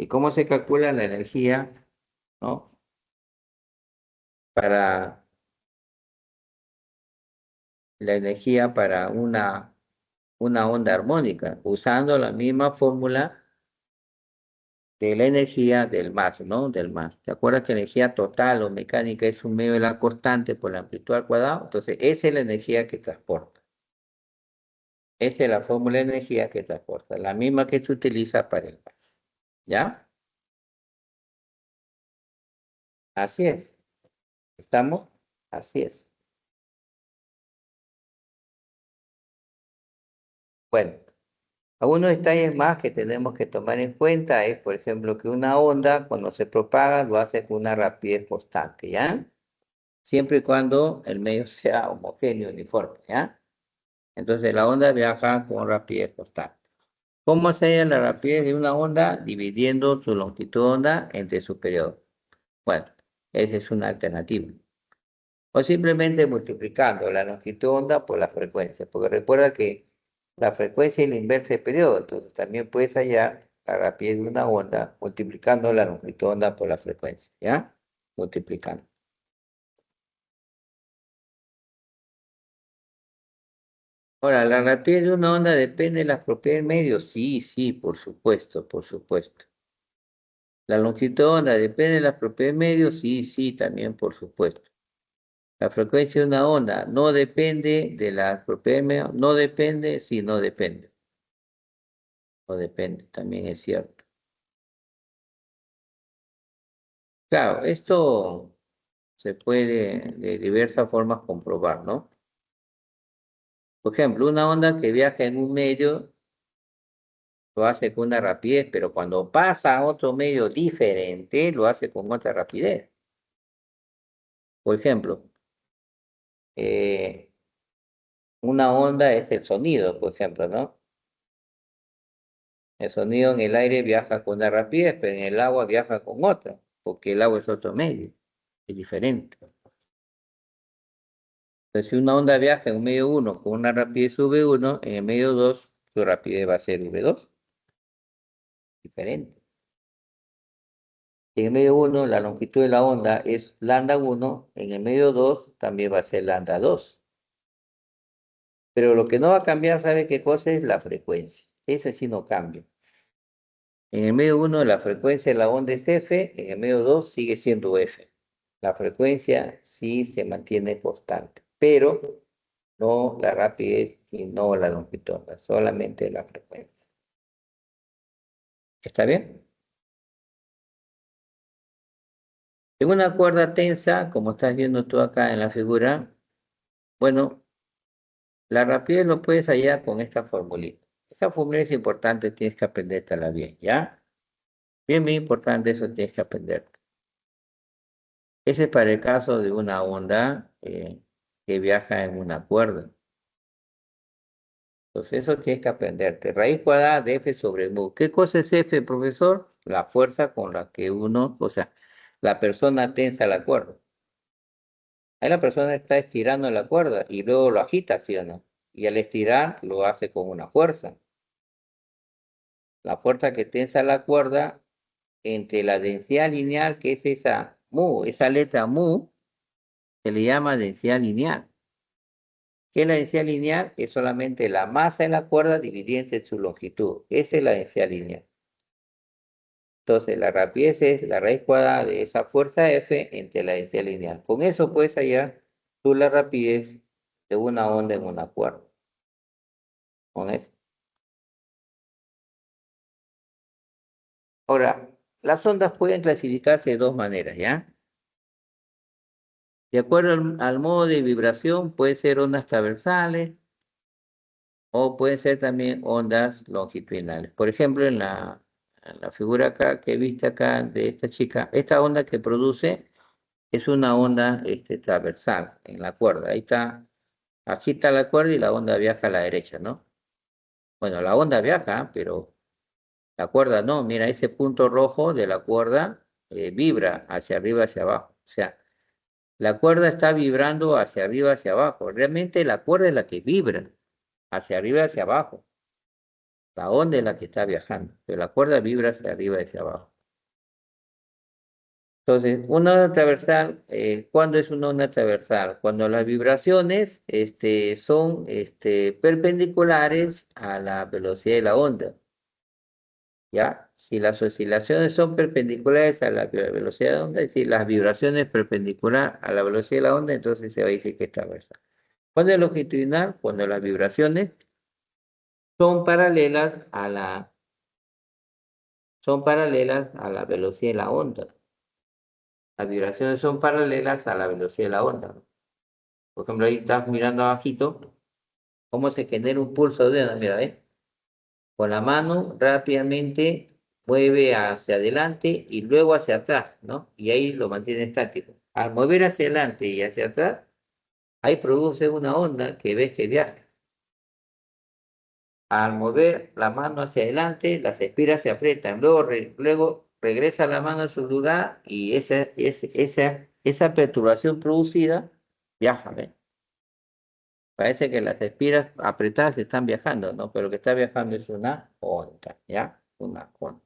¿Y cómo se calcula la energía, ¿no? Para la energía para una onda armónica, usando la misma fórmula de la energía del más, ¿no? Del más. ¿Te acuerdas que energía total o mecánica es un medio de la constante por la amplitud al cuadrado? Entonces, esa es la energía que transporta. Esa es la fórmula de energía que transporta, la misma que se utiliza para el más. ¿Ya? Así es. ¿Estamos? Así es. Bueno, algunos detalles más que tenemos que tomar en cuenta es, por ejemplo, que una onda cuando se propaga lo hace con una rapidez constante, ¿ya? Siempre y cuando el medio sea homogéneo, uniforme, ¿ya? Entonces la onda viaja con rapidez constante. ¿Cómo se halla la rapidez de una onda? Dividiendo su longitud de onda entre su periodo. Bueno, esa es una alternativa. O simplemente multiplicando la longitud de onda por la frecuencia, porque recuerda que la frecuencia es la inversa del periodo, entonces también puedes hallar la rapidez de una onda multiplicando la longitud de onda por la frecuencia, ¿ya? Multiplicando. Ahora, ¿la rapidez de una onda depende de las propiedades del medio? Sí, sí, por supuesto, por supuesto. ¿La longitud de onda depende de las propiedades del medio? Sí, sí, también por supuesto. La frecuencia de una onda no depende de las propiedades del medio, no depende, sí, no depende. No depende, también es cierto. Claro, esto se puede de diversas formas comprobar, ¿no? Por ejemplo, una onda que viaja en un medio lo hace con una rapidez, pero cuando pasa a otro medio diferente, lo hace con otra rapidez. Por ejemplo, eh, una onda es el sonido, por ejemplo, ¿no? El sonido en el aire viaja con una rapidez, pero en el agua viaja con otra, porque el agua es otro medio, es diferente. Entonces, si una onda viaja en un medio 1 con una rapidez V1, en el medio 2 su rapidez va a ser V2, diferente. En el medio 1 la longitud de la onda es lambda 1, en el medio 2 también va a ser lambda 2. Pero lo que no va a cambiar, ¿sabe qué cosa es? La frecuencia. Esa sí no cambia. En el medio 1 la frecuencia de la onda es F, en el medio 2 sigue siendo F. La frecuencia sí se mantiene constante, pero no la rapidez y no la longitud, solamente la frecuencia. ¿Está bien? En una cuerda tensa, como estás viendo tú acá en la figura, bueno, la rapidez lo puedes hallar con esta formulita. Esa fórmula es importante, tienes que aprendértela bien, ¿ya? Bien, bien importante, eso tienes que aprender. Ese es para el caso de una onda que viaja en una cuerda. Entonces, eso tienes que aprenderte. Raíz cuadrada de F sobre mu. ¿Qué cosa es F, profesor? La fuerza con la que uno, o sea, la persona tensa la cuerda. Ahí la persona está estirando la cuerda y luego lo agita, ¿sí o no? Y al estirar lo hace con una fuerza. La fuerza que tensa la cuerda entre la densidad lineal, que es esa mu, esa letra mu, se le llama densidad lineal. ¿Qué es la densidad lineal? Es solamente la masa de la cuerda dividida entre su longitud. Esa es la densidad lineal. Entonces, la rapidez es la raíz cuadrada de esa fuerza F entre la densidad lineal. Con eso puedes hallar tú la rapidez de una onda en una cuerda. Con eso. Ahora, las ondas pueden clasificarse de dos maneras, ¿ya? De acuerdo al modo de vibración, puede ser ondas transversales o pueden ser también ondas longitudinales. Por ejemplo, en la figura acá que viste acá de esta chica, esta onda que produce es una onda transversal en la cuerda. Ahí está, agita la cuerda y la onda viaja a la derecha, ¿no? Bueno, la onda viaja, pero la cuerda no. Mira, ese punto rojo de la cuerda vibra hacia arriba, hacia abajo. O sea, la cuerda está vibrando hacia arriba, hacia abajo. Realmente la cuerda es la que vibra hacia arriba, hacia abajo. La onda es la que está viajando, pero la cuerda vibra hacia arriba y hacia abajo. Entonces, una onda transversal, ¿cuándo es una onda transversal? Cuando las vibraciones son perpendiculares a la velocidad de la onda. ¿Ya? Si las oscilaciones son perpendiculares a la velocidad de la onda, es decir, las vibraciones perpendiculares a la velocidad de la onda, entonces se va a decir que es transversal. ¿Cuándo es longitudinal? Cuando las vibraciones son paralelas a la velocidad de la onda. Las vibraciones son paralelas a la velocidad de la onda. Por ejemplo, ahí estás mirando abajito cómo se genera un pulso de onda. Mira, ¿ves? Con la mano rápidamente mueve hacia adelante y luego hacia atrás, ¿no? Y ahí lo mantiene estático. Al mover hacia adelante y hacia atrás, ahí produce una onda que ves que viaja. Al mover la mano hacia adelante, las espiras se aprietan, luego regresa la mano a su lugar y esa perturbación producida viaja, ¿ves? Parece que las espiras apretadas están viajando, ¿no? Pero lo que está viajando es una onda, ¿ya? Una onda.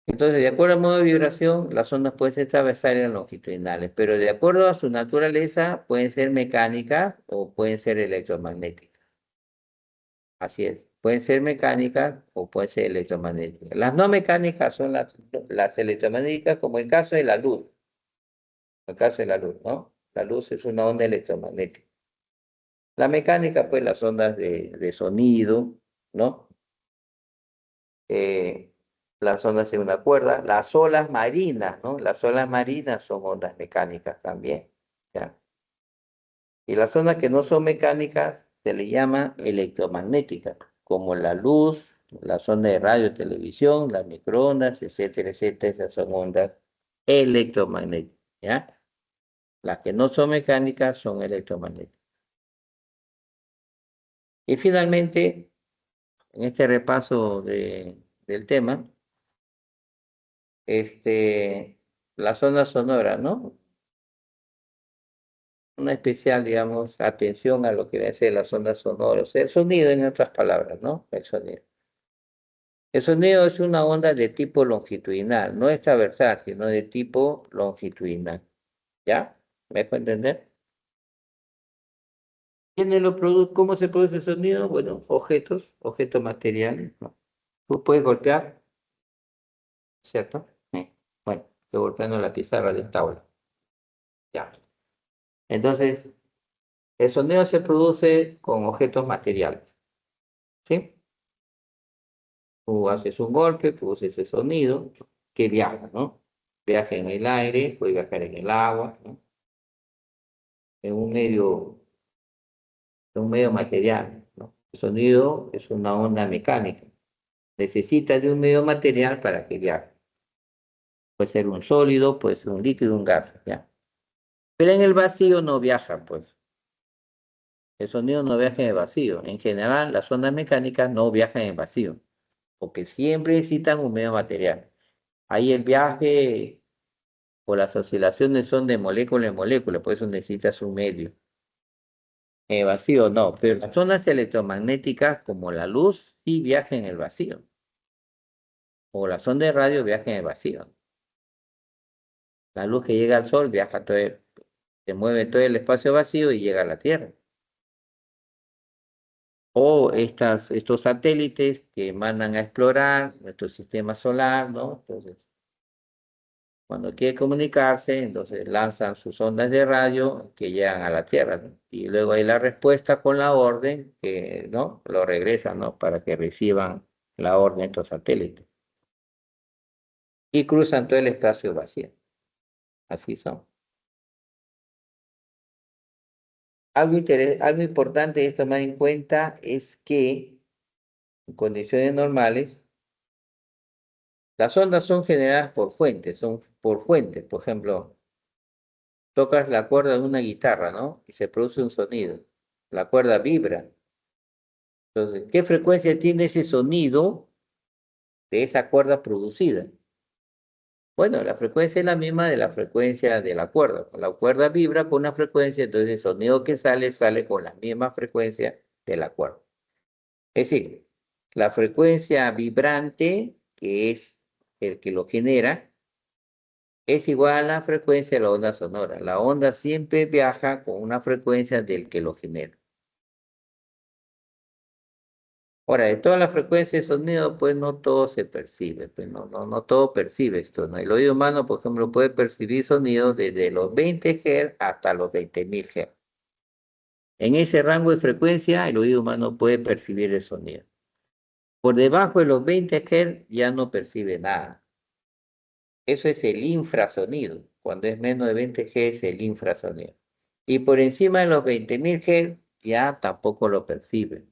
Entonces, de acuerdo al modo de vibración, las ondas pueden ser transversales o longitudinales, pero de acuerdo a su naturaleza, pueden ser mecánicas o pueden ser electromagnéticas. Así es, pueden ser mecánicas o pueden ser electromagnéticas. Las no mecánicas son las electromagnéticas, como el caso de la luz. El caso de la luz, ¿no? La luz es una onda electromagnética. La mecánica, pues las ondas de sonido, ¿no? Las ondas de una cuerda, las olas marinas, ¿no? Las olas marinas son ondas mecánicas también, ¿ya? Y las ondas que no son mecánicas se le llama electromagnéticas, como la luz, las ondas de radio, televisión, las microondas, etcétera, etcétera, esas son ondas electromagnéticas, ¿ya? Las que no son mecánicas son electromagnéticas. Y finalmente, en este repaso del tema, las ondas sonoras, ¿no? Una especial, digamos, atención a lo que deben ser las ondas sonoras. El sonido, en otras palabras, ¿no? El sonido. El sonido es una onda de tipo longitudinal, no es transversal, sino de tipo longitudinal. ¿Ya? ¿Me dejo entender? ¿Cómo se produce el sonido? Bueno, objetos materiales, ¿no? Tú puedes golpear, ¿cierto? Bueno, estoy golpeando la pizarra del tabla. Ya. Entonces, el sonido se produce con objetos materiales. ¿Sí? Tú haces un golpe, produce ese sonido que viaja, ¿no? Viaja en el aire, puede viajar en el agua, ¿no? En un medio material, ¿no? El sonido es una onda mecánica. Necesita de un medio material para que viaje. Puede ser un sólido, puede ser un líquido, un gas, ¿ya? Pero en el vacío no viaja, pues. El sonido no viaja en el vacío. En general, las ondas mecánicas no viajan en el vacío, porque siempre necesitan un medio material. Ahí el viaje o las oscilaciones son de molécula en molécula, por eso necesitas un medio. Vacío no, pero las ondas electromagnéticas como la luz sí viajan en el vacío. O las ondas de radio viajan en el vacío. La luz que llega al sol viaja se mueve todo el espacio vacío y llega a la Tierra. O estos satélites que mandan a explorar nuestro sistema solar, ¿no? Entonces, cuando quiere comunicarse, entonces lanzan sus ondas de radio que llegan a la Tierra, ¿no? Y luego hay la respuesta con la orden que, ¿no? Lo regresan, ¿no? Para que reciban la orden estos satélites. Y cruzan todo el espacio vacío. Así son. Algo importante de tomar en cuenta es que en condiciones normales, las ondas son generadas por fuentes, Por ejemplo, tocas la cuerda de una guitarra, ¿no? Y se produce un sonido. La cuerda vibra. Entonces, ¿qué frecuencia tiene ese sonido de esa cuerda producida? Bueno, la frecuencia es la misma de la frecuencia de la cuerda. La cuerda vibra con una frecuencia, entonces el sonido que sale con la misma frecuencia de la cuerda. Es decir, la frecuencia vibrante, que es el que lo genera, es igual a la frecuencia de la onda sonora. La onda siempre viaja con una frecuencia del que lo genera. Ahora, de todas las frecuencias de sonido, pues no todo se percibe, pues no todo percibe esto, ¿no? El oído humano, por ejemplo, puede percibir sonidos desde los 20 Hz hasta los 20.000 Hz. En ese rango de frecuencia, el oído humano puede percibir el sonido. Por debajo de los 20 Hz ya no percibe nada. Eso es el infrasonido. Cuando es menos de 20 Hz es el infrasonido. Y por encima de los 20.000 Hz ya tampoco lo percibe.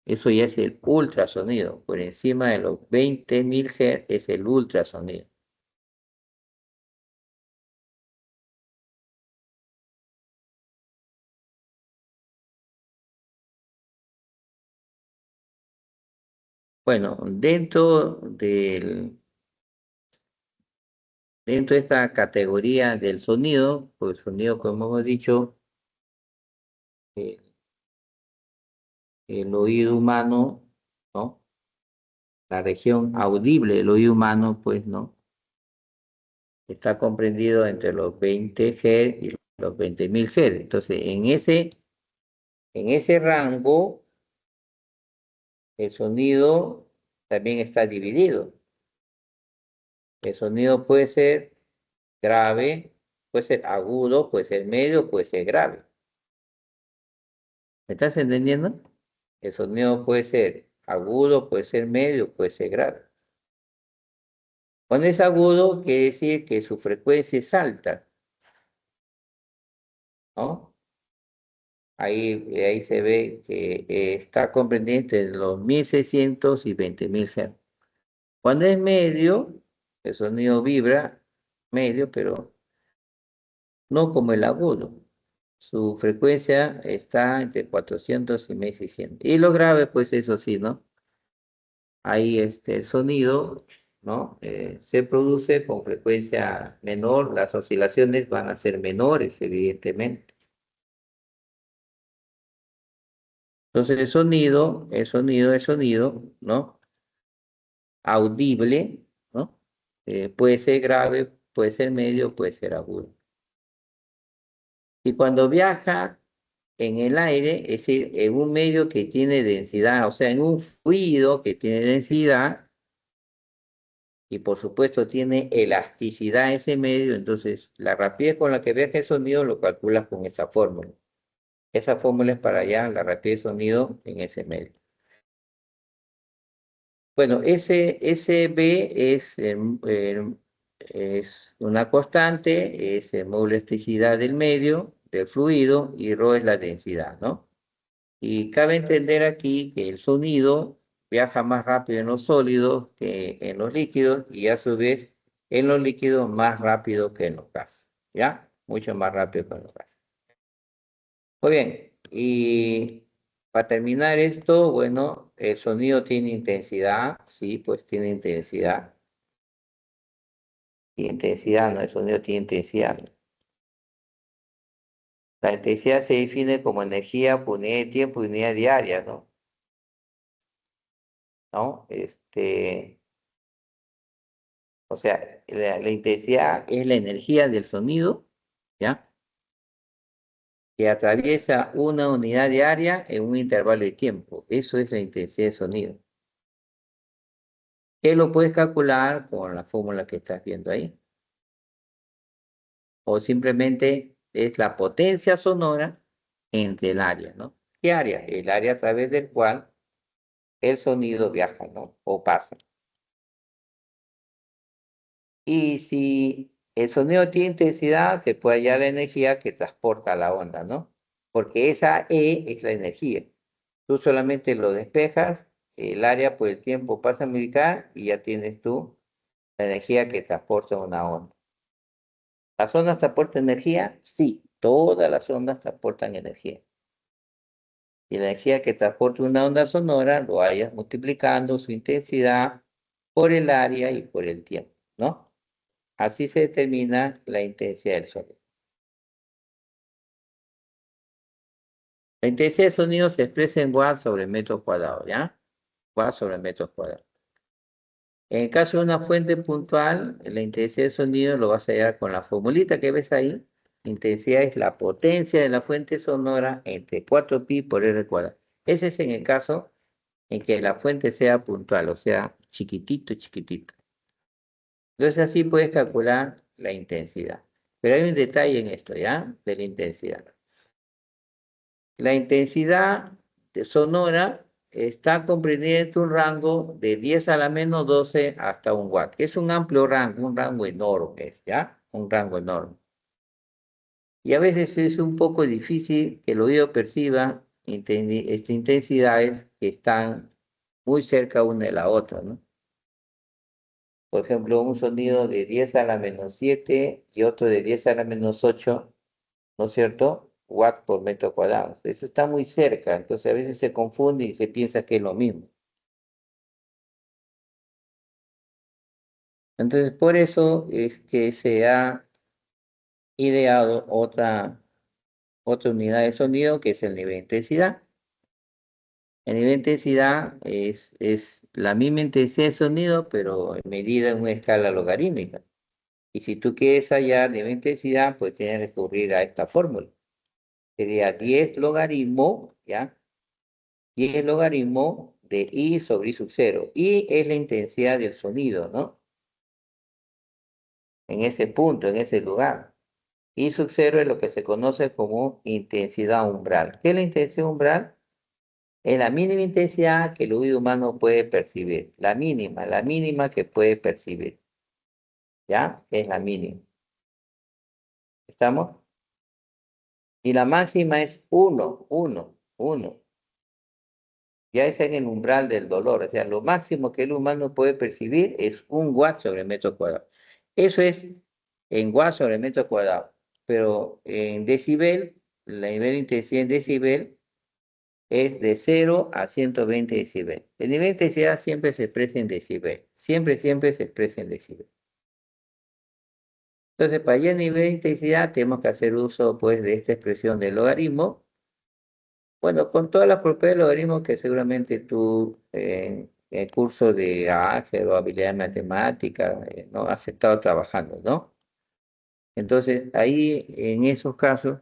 Eso ya es el ultrasonido. Por encima de los 20.000 Hz es el ultrasonido. Bueno, dentro de esta categoría del sonido, pues el sonido, como hemos dicho, eh, el oído humano, ¿no? La región audible del oído humano, pues, ¿no? Está comprendido entre los 20 Hz y los 20.000 Hz. Entonces, en ese rango, el sonido también está dividido. El sonido puede ser grave, puede ser agudo, puede ser medio, puede ser grave. ¿Me estás entendiendo? El sonido puede ser agudo, puede ser medio, puede ser grave. Cuando es agudo, quiere decir que su frecuencia es alta, ¿no? Ahí se ve que está comprendido entre los 1.600 y 20.000 Hz. Cuando es medio, el sonido vibra medio, pero no como el agudo. Su frecuencia está entre 400 y 1.600. Y lo grave, pues eso sí, ¿no? Ahí el sonido, ¿no? Se produce con frecuencia menor, las oscilaciones van a ser menores, evidentemente. Entonces el sonido, ¿no? Audible, ¿no? Puede ser grave, puede ser medio, puede ser agudo. Y cuando viaja en el aire, es decir, en un medio que tiene densidad, o sea, en un fluido que tiene densidad, y por supuesto tiene elasticidad ese medio, entonces la rapidez con la que viaja el sonido lo calculas con esa fórmula. Esa fórmula es para allá, la rapidez de sonido en ese medio. Bueno, ese B es una constante, es el módulo de elasticidad del medio, del fluido, y ρ es la densidad, ¿no? Y cabe entender aquí que el sonido viaja más rápido en los sólidos que en los líquidos, y a su vez en los líquidos más rápido que en los gases, ¿ya? Mucho más rápido que en los gases. Muy bien, y para terminar esto, bueno, el sonido tiene intensidad, sí, pues tiene intensidad. Tiene intensidad, ¿no? El sonido tiene intensidad. La intensidad se define como energía por unidad de tiempo y unidad diaria, ¿no? ¿No? O sea, la intensidad es la energía del sonido, ¿ya? Que atraviesa una unidad diaria en un intervalo de tiempo. Eso es la intensidad del sonido. Que lo puedes calcular con la fórmula que estás viendo ahí. O simplemente es la potencia sonora entre el área, ¿no? ¿Qué área? El área a través del cual el sonido viaja, ¿no? O pasa. Y si el sonido tiene intensidad, se puede hallar la energía que transporta la onda, ¿no? Porque esa E es la energía. Tú solamente lo despejas, el área por el tiempo pasa a medicar y ya tienes tú la energía que transporta una onda. ¿Las ondas transportan energía? Sí, todas las ondas transportan energía. Y la energía que transporta una onda sonora lo vayas multiplicando su intensidad por el área y por el tiempo, ¿no? Así se determina la intensidad del sonido. La intensidad del sonido se expresa en watts sobre metro cuadrado, ¿ya? Watts sobre metros cuadrados. En el caso de una fuente puntual, la intensidad de sonido lo vas a hallar con la formulita que ves ahí. Intensidad es la potencia de la fuente sonora entre 4pi por r cuadrado. Ese es en el caso en que la fuente sea puntual, o sea, chiquitito, chiquitito. Entonces así puedes calcular la intensidad. Pero hay un detalle en esto, ¿ya? De la intensidad. La intensidad sonora está comprendida entre un rango de 10 a la menos 12 hasta 1 watt, que es un amplio rango, un rango enorme, ¿ya? Un rango enorme. Y a veces es un poco difícil que el oído perciba intensidades que están muy cerca una de la otra, ¿no? Por ejemplo, un sonido de 10 a la menos 7 y otro de 10 a la menos 8, ¿no es cierto? Watt por metro cuadrado. Eso está muy cerca, entonces a veces se confunde y se piensa que es lo mismo. Entonces, por eso es que se ha ideado otra unidad de sonido que es el nivel de intensidad. El nivel de intensidad es la misma intensidad de sonido, pero medida en una escala logarítmica. Y si tú quieres hallar nivel de intensidad, pues tienes que recurrir a esta fórmula. Sería 10 logaritmo, ¿ya? 10 logaritmo de I sobre I sub 0. I es la intensidad del sonido, ¿no? En ese punto, en ese lugar. I sub 0 es lo que se conoce como intensidad umbral. ¿Qué es la intensidad umbral? Es la mínima intensidad que el oído humano puede percibir. La mínima que puede percibir. ¿Ya? Es la mínima. ¿Estamos? Y la máxima es 1, 1, 1. Ya es en el umbral del dolor. O sea, lo máximo que el humano puede percibir es 1 watt sobre metro cuadrado. Eso es en watt sobre metro cuadrado. Pero en decibel, la nivel de intensidad en decibel es de 0 a 120 decibel. El nivel de intensidad siempre se expresa en decibel. Siempre, siempre se expresa en decibel. Entonces, para hallar el nivel de intensidad tenemos que hacer uso, pues, de esta expresión del logaritmo. Bueno, con todas las propiedades del logaritmo que seguramente tú en el curso de álgebra o habilidad matemática, ¿no? Has estado trabajando, ¿no? Entonces, ahí, en esos casos,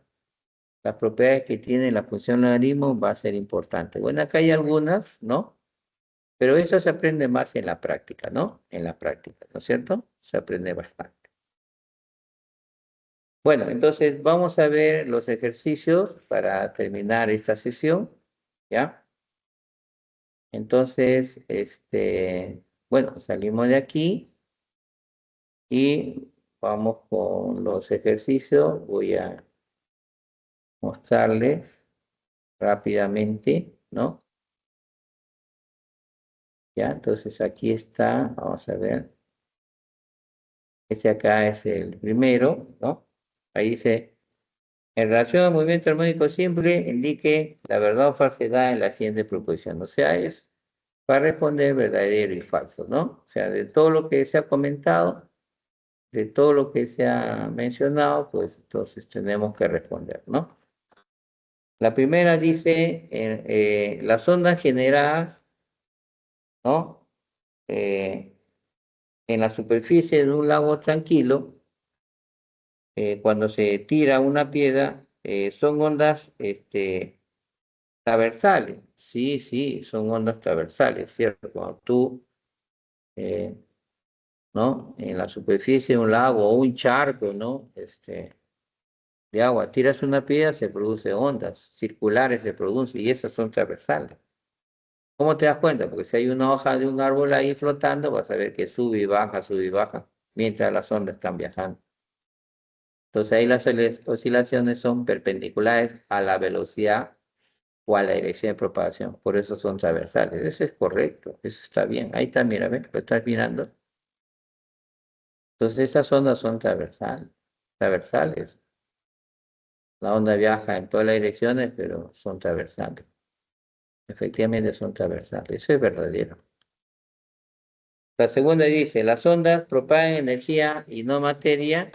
las propiedades que tiene la función logaritmo va a ser importante. Bueno, acá hay algunas, ¿no? Pero eso se aprende más en la práctica, ¿no? En la práctica, ¿no es cierto? Se aprende bastante. Bueno, entonces vamos a ver los ejercicios para terminar esta sesión, ¿ya? Entonces, bueno, salimos de aquí y vamos con los ejercicios. Voy a mostrarles rápidamente, ¿no? Ya, entonces aquí está, vamos a ver. Este acá es el primero, ¿no? Ahí dice, en relación al movimiento armónico simple, indique la verdad o falsedad en la siguiente proposición. O sea, es para responder verdadero y falso, ¿no? O sea, de todo lo que se ha comentado, de todo lo que se ha mencionado, pues entonces tenemos que responder, ¿no? La primera dice, las ondas generadas, ¿no? En la superficie de un lago tranquilo, cuando se tira una piedra, son ondas traversales. Sí, sí, son ondas traversales, ¿cierto? Cuando tú, ¿no? En la superficie de un lago o un charco, ¿no? De agua, tiras una piedra, se produce ondas circulares, se producen, y esas son transversales. ¿Cómo te das cuenta? Porque si hay una hoja de un árbol ahí flotando, vas a ver que sube y baja, mientras las ondas están viajando. Entonces ahí las oscilaciones son perpendiculares a la velocidad o a la dirección de propagación. Por eso son transversales. Eso es correcto, eso está bien. Ahí está, mira, ¿ves? Lo estás mirando. Entonces esas ondas son transversales. Transversales. La onda viaja en todas las direcciones, pero son transversales. Efectivamente son transversales. Eso es verdadero. La segunda dice, las ondas propagan energía y no materia.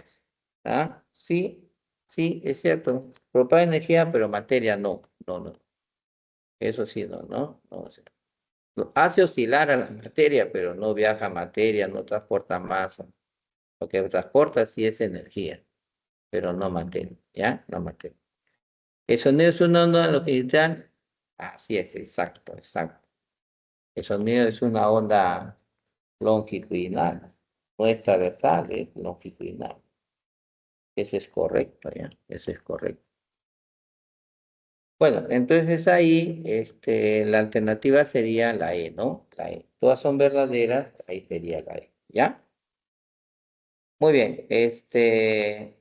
¿Ah? Sí, sí, es cierto. Propagan energía, pero materia no. No, no. Eso sí, no, no. No, hace oscilar a la materia, pero no viaja materia, no transporta masa. Lo que transporta sí es energía, pero no materia, ¿ya? No materia. ¿El sonido es una onda longitud? Así es, exacto, exacto. El sonido es una onda longitudinal. Nuestra verdad es longitudinal. Eso es correcto, ¿ya? Eso es correcto. Bueno, entonces ahí la alternativa sería la E, ¿no? La E. Todas son verdaderas, ahí sería la E, ¿ya? Muy bien, el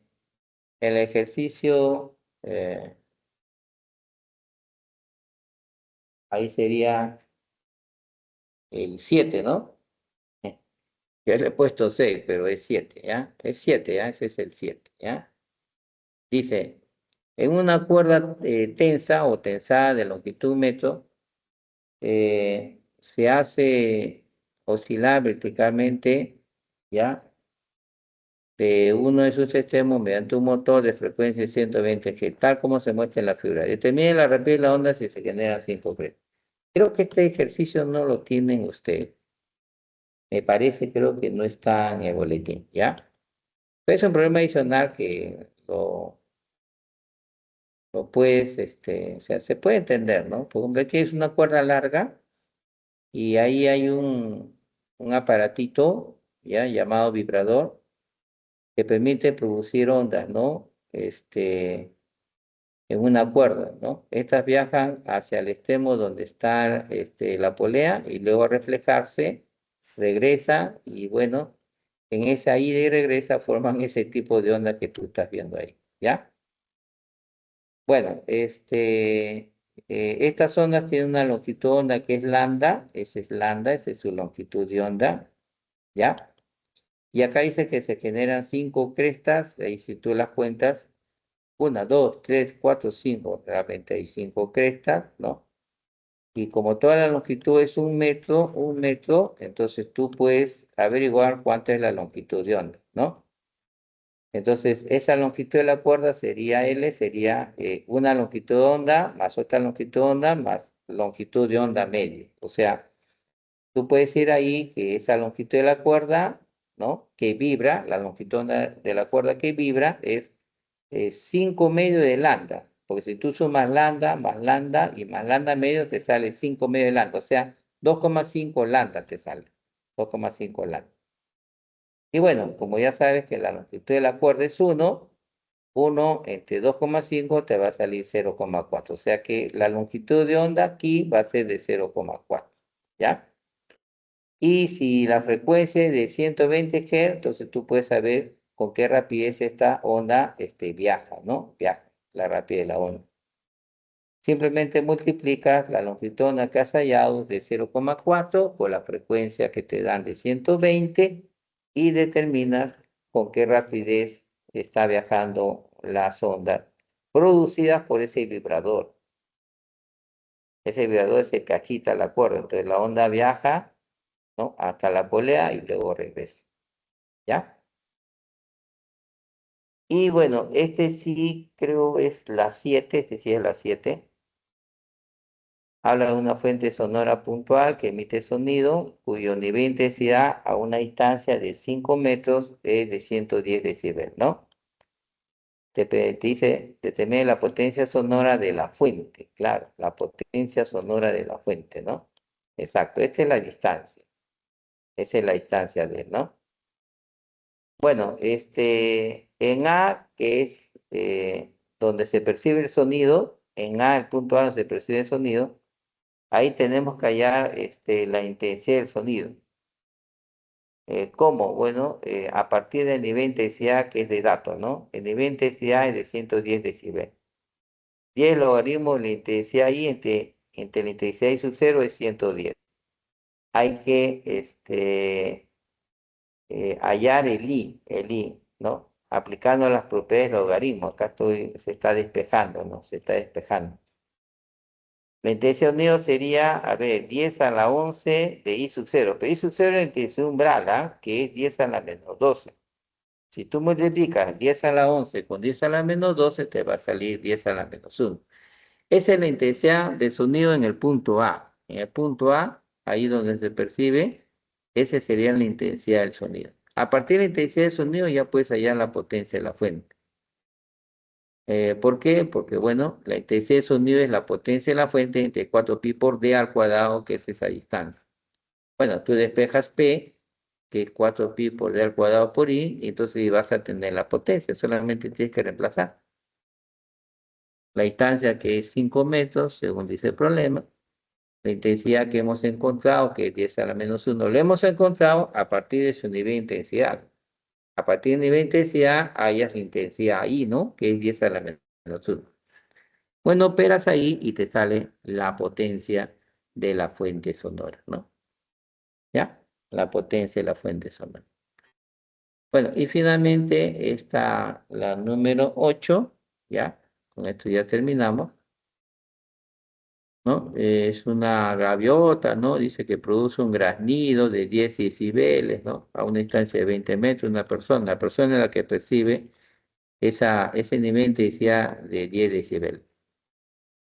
ejercicio, ahí sería el 7, ¿no? Yo le he puesto 6, pero es 7, ¿ya? Es 7, ¿ya? Ese es el 7, ¿ya? Dice, en una cuerda tensa o tensada de longitud metro, se hace oscilar verticalmente, ¿ya? De uno de sus extremos mediante un motor de frecuencia de 120 Hz, tal como se muestra en la figura. Determine la rapidez de la onda si se generan 5 Hz. Creo que este ejercicio no lo tienen ustedes. Me parece, creo que no está en el boletín, ¿ya? Pero es un problema adicional que lo puedes, o sea, se puede entender, ¿no? Por ejemplo, aquí es una cuerda larga y ahí hay un aparatito, ¿ya? Llamado vibrador, que permite producir ondas, ¿no? En una cuerda, ¿no? Estas viajan hacia el extremo donde está la polea y luego a reflejarse, regresa y bueno, en esa ida y regresa forman ese tipo de onda que tú estás viendo ahí, ¿ya? Bueno, estas ondas tienen una longitud de onda que es lambda, esa es su longitud de onda, ¿ya? Y acá dice que se generan 5 crestas, ahí si tú las cuentas, 1, 2, 3, 4, 5, realmente hay 5 crestas, ¿no? Y como toda la longitud es un metro, entonces tú puedes averiguar cuánto es la longitud de onda, ¿no? Entonces, esa longitud de la cuerda sería L, sería una longitud de onda más otra longitud de onda más longitud de onda media. O sea, tú puedes ir ahí que esa longitud de la cuerda, ¿no? Que vibra, la longitud de la cuerda que vibra es 5 medio de lambda, porque si tú sumas lambda y más lambda medio te sale 5 medio de lambda, o sea, 2,5 lambda te sale, 2,5 lambda. Y bueno, como ya sabes que la longitud de la cuerda es 1 entre 2,5 te va a salir 0,4, o sea que la longitud de onda aquí va a ser de 0,4, ¿ya? Y si la frecuencia es de 120 Hz, entonces tú puedes saber con qué rapidez esta onda viaja, ¿no? Viaja, la rapidez de la onda. Simplemente multiplicas la longitud de onda que has hallado de 0,4 por la frecuencia que te dan de 120 y determinas con qué rapidez está viajando las ondas producidas por ese vibrador. Ese vibrador es el que agita la cuerda, entonces la onda viaja, ¿no? Hasta la polea y luego regresa, ¿ya? Y bueno, este sí creo es la 7, este sí es la 7. Habla de una fuente sonora puntual que emite sonido cuyo nivel de intensidad a una distancia de 5 metros es de 110 decibel, ¿no? Te dice, determine la potencia sonora de la fuente, claro, la potencia sonora de la fuente, ¿no? Exacto, esta es la distancia, esa es la distancia de él, ¿no? Bueno, en A, que es donde se percibe el sonido, en A, el punto A donde se percibe el sonido, ahí tenemos que hallar la intensidad del sonido. ¿Cómo? Bueno, a partir del nivel de intensidad que es de datos, ¿no? El nivel de intensidad es de 110 decibel. 10 logaritmos de la intensidad I entre la intensidad I sub 0 es 110. Hay que hallar el I, ¿no? Aplicando las propiedades del logaritmo. Acá se está despejando, ¿no? Se está despejando. La intensidad de sonido sería, a ver, 10 a la 11 de I sub 0. Pero I sub 0 es la intensidad umbral, ¿ah? Que es 10 a la menos 12. Si tú multiplicas 10 a la 11 con 10 a la menos 12, te va a salir 10 a la menos 1. Esa es la intensidad de sonido en el punto A. En el punto A, ahí donde se percibe, esa sería la intensidad del sonido. A partir de la intensidad del sonido ya puedes hallar la potencia de la fuente. ¿Por qué? Porque, bueno, la intensidad de sonido es la potencia de la fuente entre 4pi por d al cuadrado, que es esa distancia. Bueno, tú despejas P, que es 4pi por d al cuadrado por I, y entonces vas a tener la potencia, solamente tienes que reemplazar. La distancia, que es 5 metros, según dice el problema. La intensidad que hemos encontrado, que es 10 a la menos 1, lo hemos encontrado a partir de su nivel de intensidad. A partir del nivel de intensidad, hallas la intensidad I, ¿no? Que es 10 a la menos 1. Bueno, operas ahí y te sale la potencia de la fuente sonora, ¿no? ¿Ya? La potencia de la fuente sonora. Bueno, y finalmente está la número 8, ¿ya? Con esto ya terminamos, ¿no? Es una gaviota, ¿no? Dice que produce un graznido de 10 decibeles, ¿no? A una distancia de 20 metros, una persona. La persona es la que percibe ese nivel de intensidad de 10 decibeles.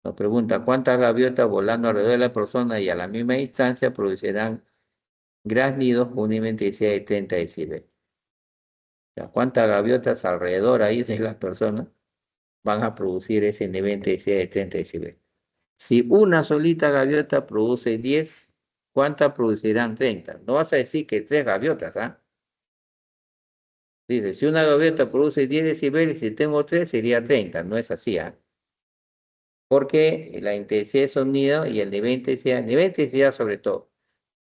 Nos pregunta, ¿cuántas gaviotas volando alrededor de la persona y a la misma distancia producirán graznidos con una intensidad de 30 decibeles? O sea, ¿cuántas gaviotas alrededor ahí de las personas van a producir ese nivel de intensidad de 30 decibeles? Si una solita gaviota produce 10, ¿cuántas producirán 30? No vas a decir que 3 gaviotas, ¿ah? Dice, si una gaviota produce 10 decibeles, si tengo 3 sería 30. No es así, ¿ah? Porque la intensidad de sonido y el nivel de intensidad sobre todo,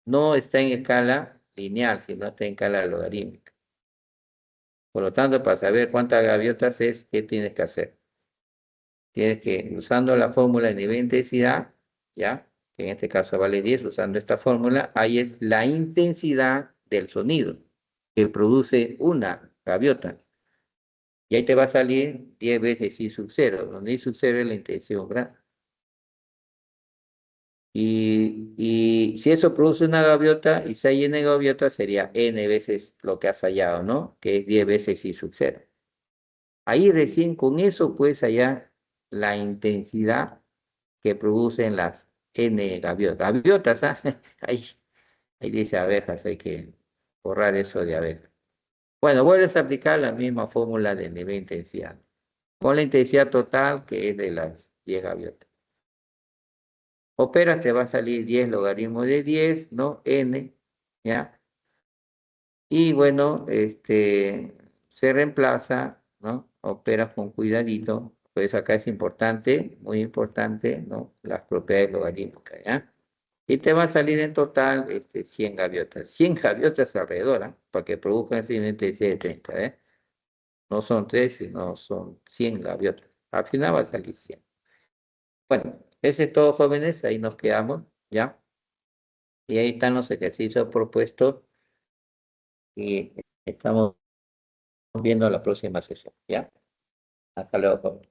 no está en escala lineal, sino está en escala logarítmica. Por lo tanto, para saber cuántas gaviotas es, ¿qué tienes que hacer? Tienes que, usando la fórmula de nivel de intensidad, ¿ya? Que en este caso vale 10, usando esta fórmula, ahí es la intensidad del sonido que produce una gaviota. Y ahí te va a salir 10 veces I sub 0, donde I sub 0 es la intensidad grande. Y si eso produce una gaviota y se hay n gaviotas, sería n veces lo que has hallado, ¿no? Que es 10 veces I sub 0. Ahí recién con eso puedes hallar la intensidad que producen las n gaviotas. Gaviotas, ¿ah? Ahí dice abejas, hay que borrar eso de abejas. Bueno, vuelves a aplicar la misma fórmula de nivel de intensidad. Con la intensidad total, que es de las 10 gaviotas. Operas, te va a salir 10 logaritmos de 10, ¿no? N, ¿ya? Y bueno, se reemplaza, ¿no? Operas con cuidadito, pues acá es importante, muy importante, ¿no? Las propiedades logarítmicas, ¿ya? Y te va a salir en total 100 gaviotas. 100 gaviotas alrededor, ¿eh? Para que produzcan ese intensidad de 30, ¿eh? No son 3, sino son 100 gaviotas. Al final va a salir 100. Bueno, ese es todo, jóvenes, ahí nos quedamos, ¿ya? Y ahí están los ejercicios propuestos y estamos viendo la próxima sesión, ¿ya? Hasta luego, jóvenes.